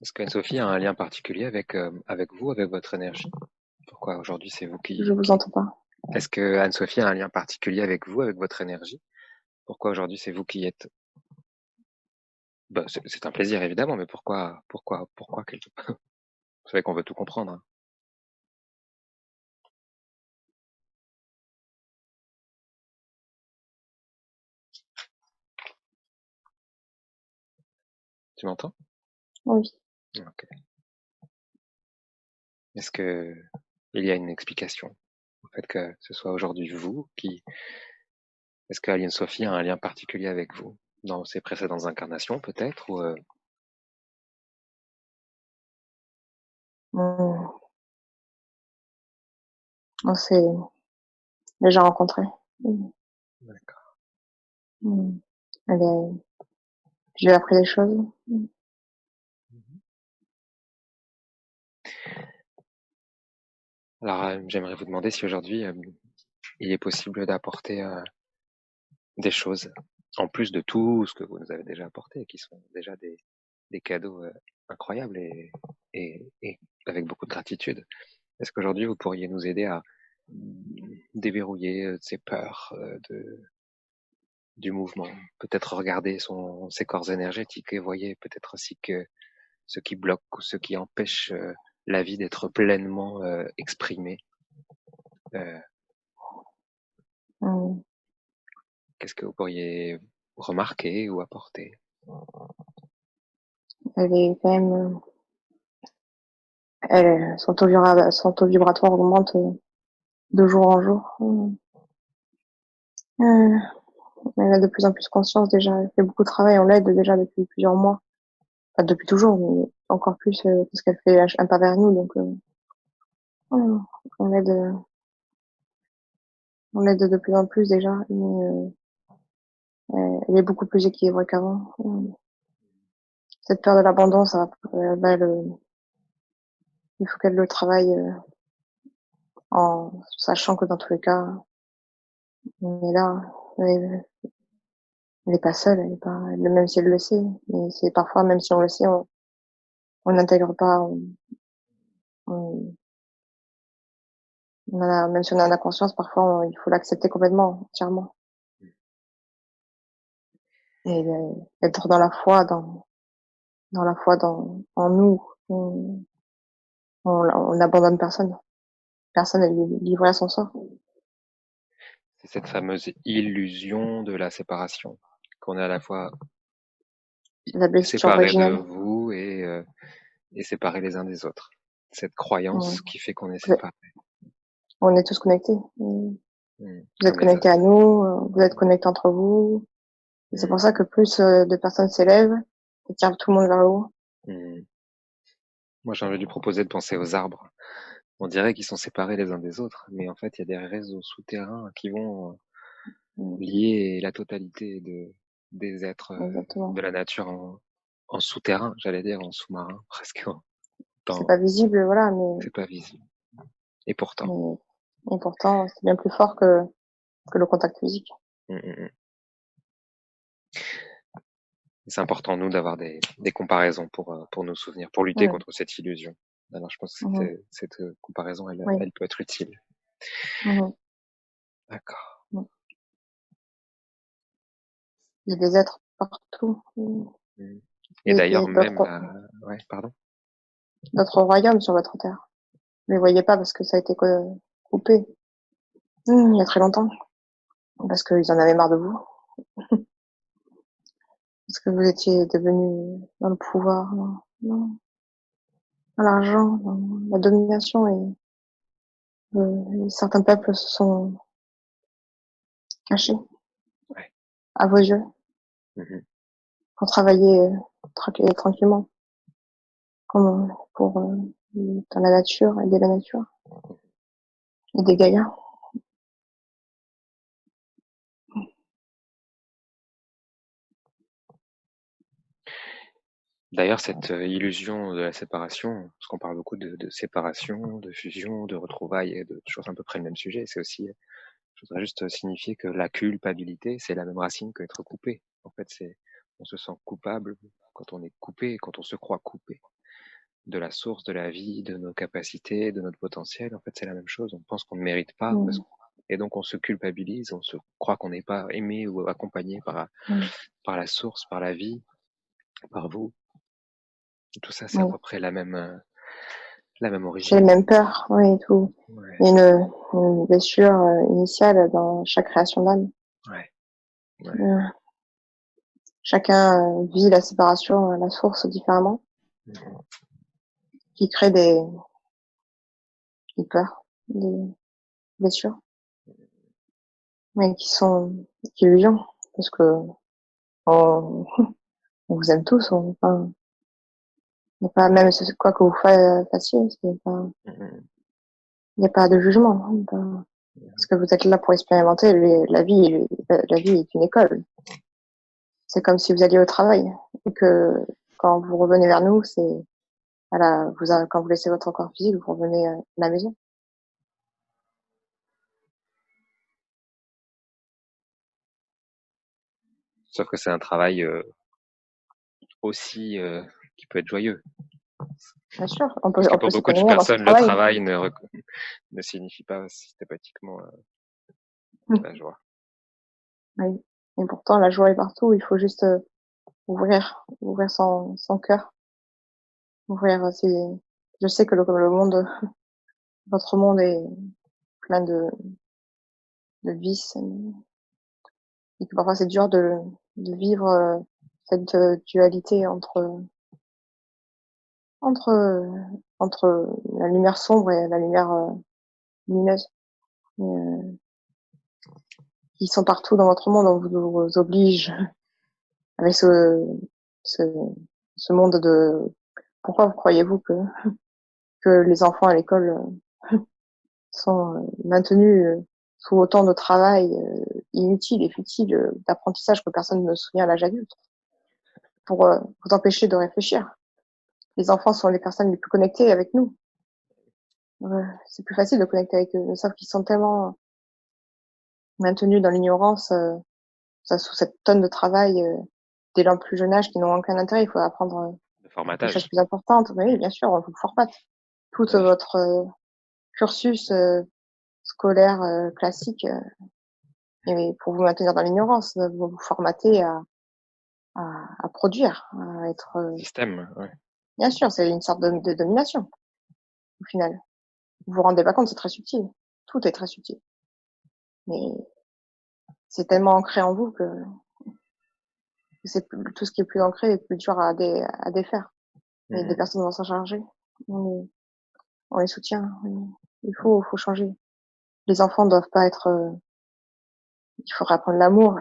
Est-ce qu'Anne-Sophie a un lien particulier avec vous, avec votre énergie? Pourquoi aujourd'hui c'est vous Je vous qui... entends pas. Est-ce que Anne-Sophie a un lien particulier avec vous, avec votre énergie? Pourquoi aujourd'hui c'est vous qui êtes... Bah, c'est un plaisir évidemment, mais pourquoi quelque... Vous savez qu'on veut tout comprendre, hein. Tu m'entends? Oui. Ok. Est-ce que il y a une explication au fait que ce soit aujourd'hui vous qui... Est-ce que Anne-Sophie a un lien particulier avec vous dans ses précédentes incarnations peut-être ou On s'est déjà rencontrés. D'accord. J'ai appris des choses. Alors j'aimerais vous demander si aujourd'hui il est possible d'apporter des choses en plus de tout ce que vous nous avez déjà apporté, qui sont déjà des cadeaux incroyables et avec beaucoup de gratitude. Est-ce qu'aujourd'hui vous pourriez nous aider à déverrouiller ces peurs du mouvement, peut-être regarder ses corps énergétiques et voyez peut-être aussi que ce qui bloque ou ce qui empêche la vie d'être pleinement exprimée. Hum, Qu'est-ce que vous pourriez remarquer ou apporter? Elle est quand même, son taux vibratoire augmente de jour en jour. Elle a de plus en plus conscience déjà. Elle fait beaucoup de travail. On l'aide déjà depuis plusieurs mois. Pas depuis toujours, mais encore plus parce qu'elle fait un pas vers nous. Donc, voilà. on l'aide, euh, on l'aide de plus en plus déjà. Mais elle est beaucoup plus équilibrée qu'avant. Cette peur de l'abandon, il faut qu'elle le travaille en sachant que dans tous les cas, on est là. Elle, elle est pas seule. Elle est pas, même si elle le sait. Mais c'est parfois, même si on le sait, on n'intègre pas. On, même si on en a conscience, parfois, il faut l'accepter complètement, entièrement. Et être dans la foi en nous. On n'abandonne personne. Personne n'est livré à son sort. C'est cette fameuse illusion de la séparation, qu'on est à la fois La blessure séparés de originelle. vous et séparés les uns des autres. Cette croyance On, qui fait qu'on est séparés. on est tous connectés. Vous êtes Comme les connectés à nous, vous êtes connectés entre vous. Et c'est Mm, pour ça que plus de personnes s'élèvent, et tirent tout le monde vers le haut. mm. Moi, j'ai envie de lui proposer de penser aux arbres. On dirait qu'ils sont séparés les uns des autres, mais en fait, il y a des réseaux souterrains qui vont Mm, lier la totalité des êtres de exactement. la nature en souterrain, j'allais dire en sous-marin, presque. C'est Dans, pas visible, voilà, c'est pas visible. Et pourtant. mais, et pourtant, c'est bien plus fort que le contact physique. Mm, mm, mm. C'est important, nous, d'avoir des comparaisons pour nous souvenir, pour lutter Ouais. contre cette illusion. Alors, je pense que Mhm. cette comparaison, Oui. elle peut être utile. Mhm. D'accord. Mhm. Il y a des êtres partout. Mm. Et Et d'ailleurs, même, d'autres, ouais, pardon. d'autres royaumes sur votre terre. Vous les voyez pas parce que ça a été coupé. Il y a très longtemps. Parce qu'ils en avaient marre de vous. Parce que vous étiez devenu dans le pouvoir, dans l'argent, dans la domination et certains peuples se sont cachés Ouais. à vos yeux Mmh. pour travailler tranquillement, comme pour dans la nature, aider la nature, aider Gaïa. D'ailleurs, cette illusion de la séparation, parce qu'on parle beaucoup de séparation, de fusion, de retrouvailles et de choses à peu près le même sujet, c'est aussi, je voudrais juste signifier que la culpabilité, c'est la même racine que être coupé. En fait, on se sent coupable quand on est coupé, quand on se croit coupé de la source de la vie, de nos capacités, de notre potentiel. En fait, c'est la même chose. On pense qu'on ne mérite pas, et donc on se culpabilise, on se croit qu'on n'est pas aimé ou accompagné par la source, par la vie, par vous. Tout ça, c'est à Oui. peu près la même C'est origine. les mêmes peurs, oui, et tout. Ouais, Il y a une blessure initiale dans chaque création d'âme. ouais, ouais. Chacun vit la séparation à la source différemment, qui crée des peurs, des blessures, mais qui sont des illusions, parce que on, on vous aime tous, enfin, il n'y a pas, même quoi que vous fassiez, il n'y a pas de jugement, parce que vous êtes là pour expérimenter la vie, la vie est une école. C'est comme si vous alliez au travail, et que quand vous revenez vers nous, c'est, voilà, quand vous laissez votre corps physique, vous revenez à la maison. Sauf que c'est un travail aussi qui peut être joyeux. Bien sûr, on Parce que peut pour beaucoup de s'épanouir dans ce personnes, le travail. travail ne signifie pas systématiquement la joie. Oui. Et pourtant, la joie est partout. Il faut juste ouvrir son cœur, ouvrir je sais que le monde, votre monde est plein de vices, et que parfois c'est dur de vivre cette dualité entre, entre la lumière sombre et la lumière lumineuse, qui sont partout dans votre monde. On vous oblige avec ce, ce monde pourquoi vous croyez-vous que les enfants à l'école sont maintenus sous autant de travail inutile et futile, d'apprentissage que personne ne se souvient à l'âge adulte, pour vous empêcher de réfléchir. Les enfants sont les personnes les plus connectées avec nous. C'est plus facile de connecter avec eux, sauf qu'ils sont tellement maintenus dans l'ignorance, sous cette tonne de travail dès leur plus jeune âge, qui n'ont aucun intérêt. Il faut apprendre Le des choses formatage. plus importantes. Oui, bien sûr, on vous formate. Tout votre cursus scolaire classique, et pour vous maintenir dans l'ignorance, vous formater à produire, à être. Système, ouais. Bien sûr, c'est une sorte de domination au final. Vous vous rendez pas compte, c'est très subtil. Tout est très subtil, mais c'est tellement ancré en vous que tout ce qui est plus ancré est plus dur à défaire. Et des personnes vont s'en charger. On les soutient. Il faut changer. Les enfants doivent pas être. Il faudrait apprendre l'amour,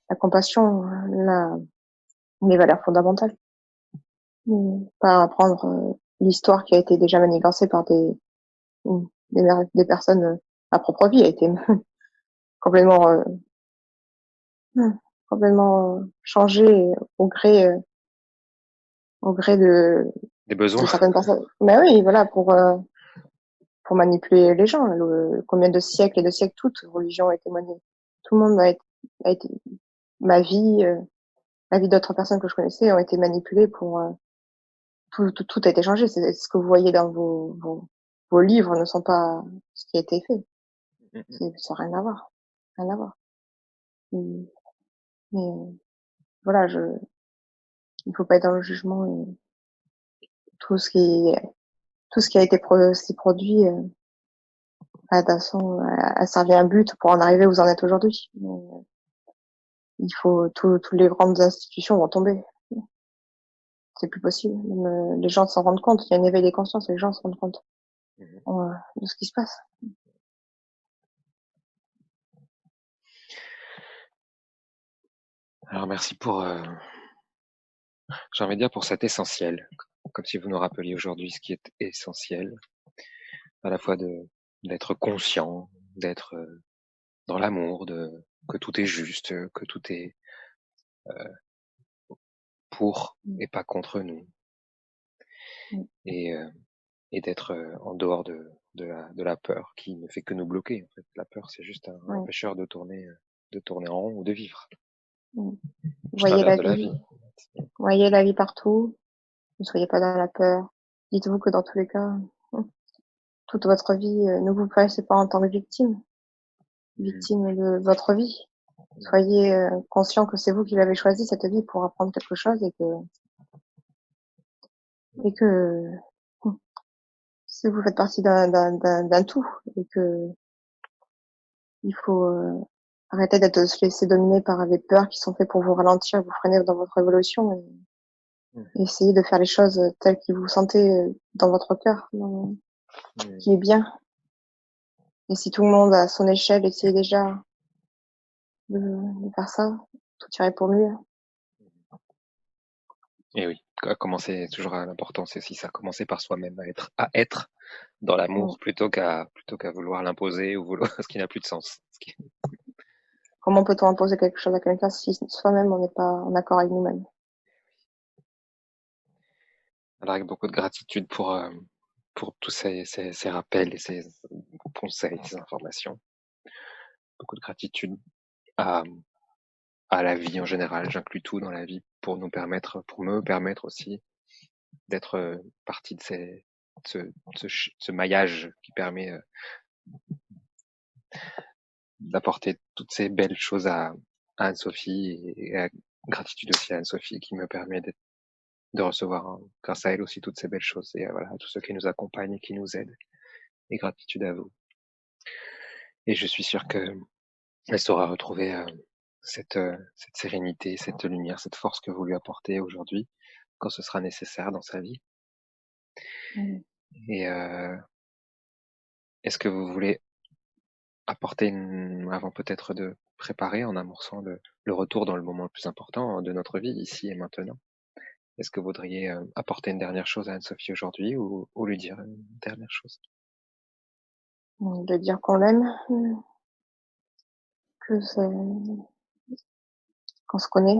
la compassion, les valeurs fondamentales. Pas apprendre l'histoire qui a été déjà manigancée par des personnes. Ma propre vie a été complètement complètement changée au gré Des de besoins. certaines personnes. Mais oui, voilà, pour manipuler les gens. Combien de siècles et de siècles toute religion a été manipulée. Tout le monde a été ma vie, la vie d'autres personnes que je connaissais ont été manipulées pour tout a été changé. C'est ce que vous voyez dans vos livres ne sont pas ce qui a été fait. Ça n'a rien à voir, rien à voir. Mais voilà, il faut pas être dans le jugement, et tout ce qui a été produit a servi un but pour en arriver où vous en êtes aujourd'hui. il faut toutes les grandes institutions vont tomber. C'est plus possible. Même, les gens s'en rendent compte. Il y a un éveil des consciences et les gens se rendent compte Mhm. de ce qui se passe. Alors merci pour, j'ai envie de dire pour cet essentiel, comme si vous nous rappeliez aujourd'hui ce qui est essentiel, à la fois d'être conscient, d'être dans l'amour, que tout est juste, que tout est pour Mm. et pas contre nous, Mm. et, euh, et d'être en dehors de la peur qui ne fait que nous bloquer. En fait, la peur, c'est juste un Ouais. empêcheur de tourner en rond ou de vivre. Mm. Je Voyez traverse la de la vie. vie. Voyez la vie partout. Ne soyez pas dans la peur. Dites-vous que dans tous les cas, toute votre vie, ne vous placez pas en tant que Mhm. victime de votre vie. Soyez conscient que c'est vous qui l'avez choisi, cette vie, pour apprendre quelque chose et que si vous faites partie d'un tout et que il faut arrêter d'être se laisser dominer par des peurs qui sont faites pour vous ralentir, vous freiner dans votre évolution et Mhm. essayer de faire les choses telles que vous sentez dans votre cœur, Mhm. qui est bien. Et si tout le monde à son échelle essayait déjà de faire ça, tout irait pour mieux. Et oui, à commencer, toujours l'important, c'est aussi ça, commencer par soi-même, à être dans Mm. l'amour plutôt qu'à vouloir l'imposer ou vouloir ce qui n'a plus de sens. Comment peut-on imposer quelque chose à quelqu'un si soi-même on n'est pas en accord avec nous-mêmes? Alors avec beaucoup de gratitude pour tous ces rappels et ces conseils, ces informations. Beaucoup de gratitude à, à la vie en général. J'inclus tout dans la vie pour me permettre aussi d'être partie de ce maillage qui permet d'apporter toutes ces belles choses à Anne-Sophie et gratitude aussi à Anne-Sophie qui me permet de recevoir grâce à elle aussi toutes ces belles choses et voilà, à tous ceux qui nous accompagnent et qui nous aident et gratitude à vous. Et je suis sûr que elle saura retrouver cette sérénité, cette lumière, cette force que vous lui apportez aujourd'hui quand ce sera nécessaire dans sa vie. Mm. Et est-ce que vous voulez apporter avant peut-être de préparer en amorçant le retour dans le moment le plus important de notre vie, ici et maintenant? Est-ce que vous voudriez apporter une dernière chose à Anne-Sophie aujourd'hui ou lui dire une dernière chose? De dire qu'on l'aime, que c'est qu'on se connaît,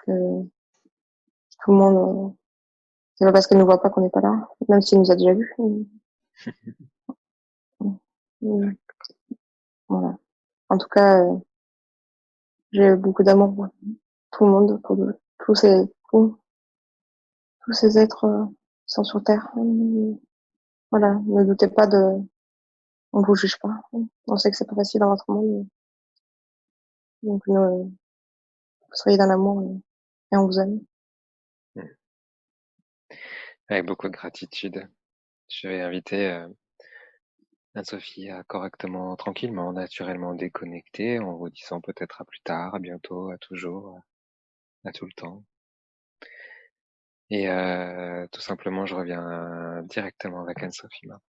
que tout le monde, c'est pas parce qu'elle nous voit pas qu'on n'est pas là, même s'il nous a déjà vus. Voilà. En tout cas, j'ai beaucoup d'amour pour tout le monde, pour tous tous, tous ces êtres qui sont sur Terre. Voilà, ne doutez pas on vous juge pas. On sait que c'est pas facile dans votre monde, donc soyez dans l'amour et on vous aime. Hmm. Avec beaucoup de gratitude, je vais inviter Anne-Sophie à correctement, tranquillement, naturellement déconnecter en vous disant peut-être à plus tard, à bientôt, à toujours, à tout le temps. Et tout simplement, je reviens directement avec Anne-Sophie maintenant.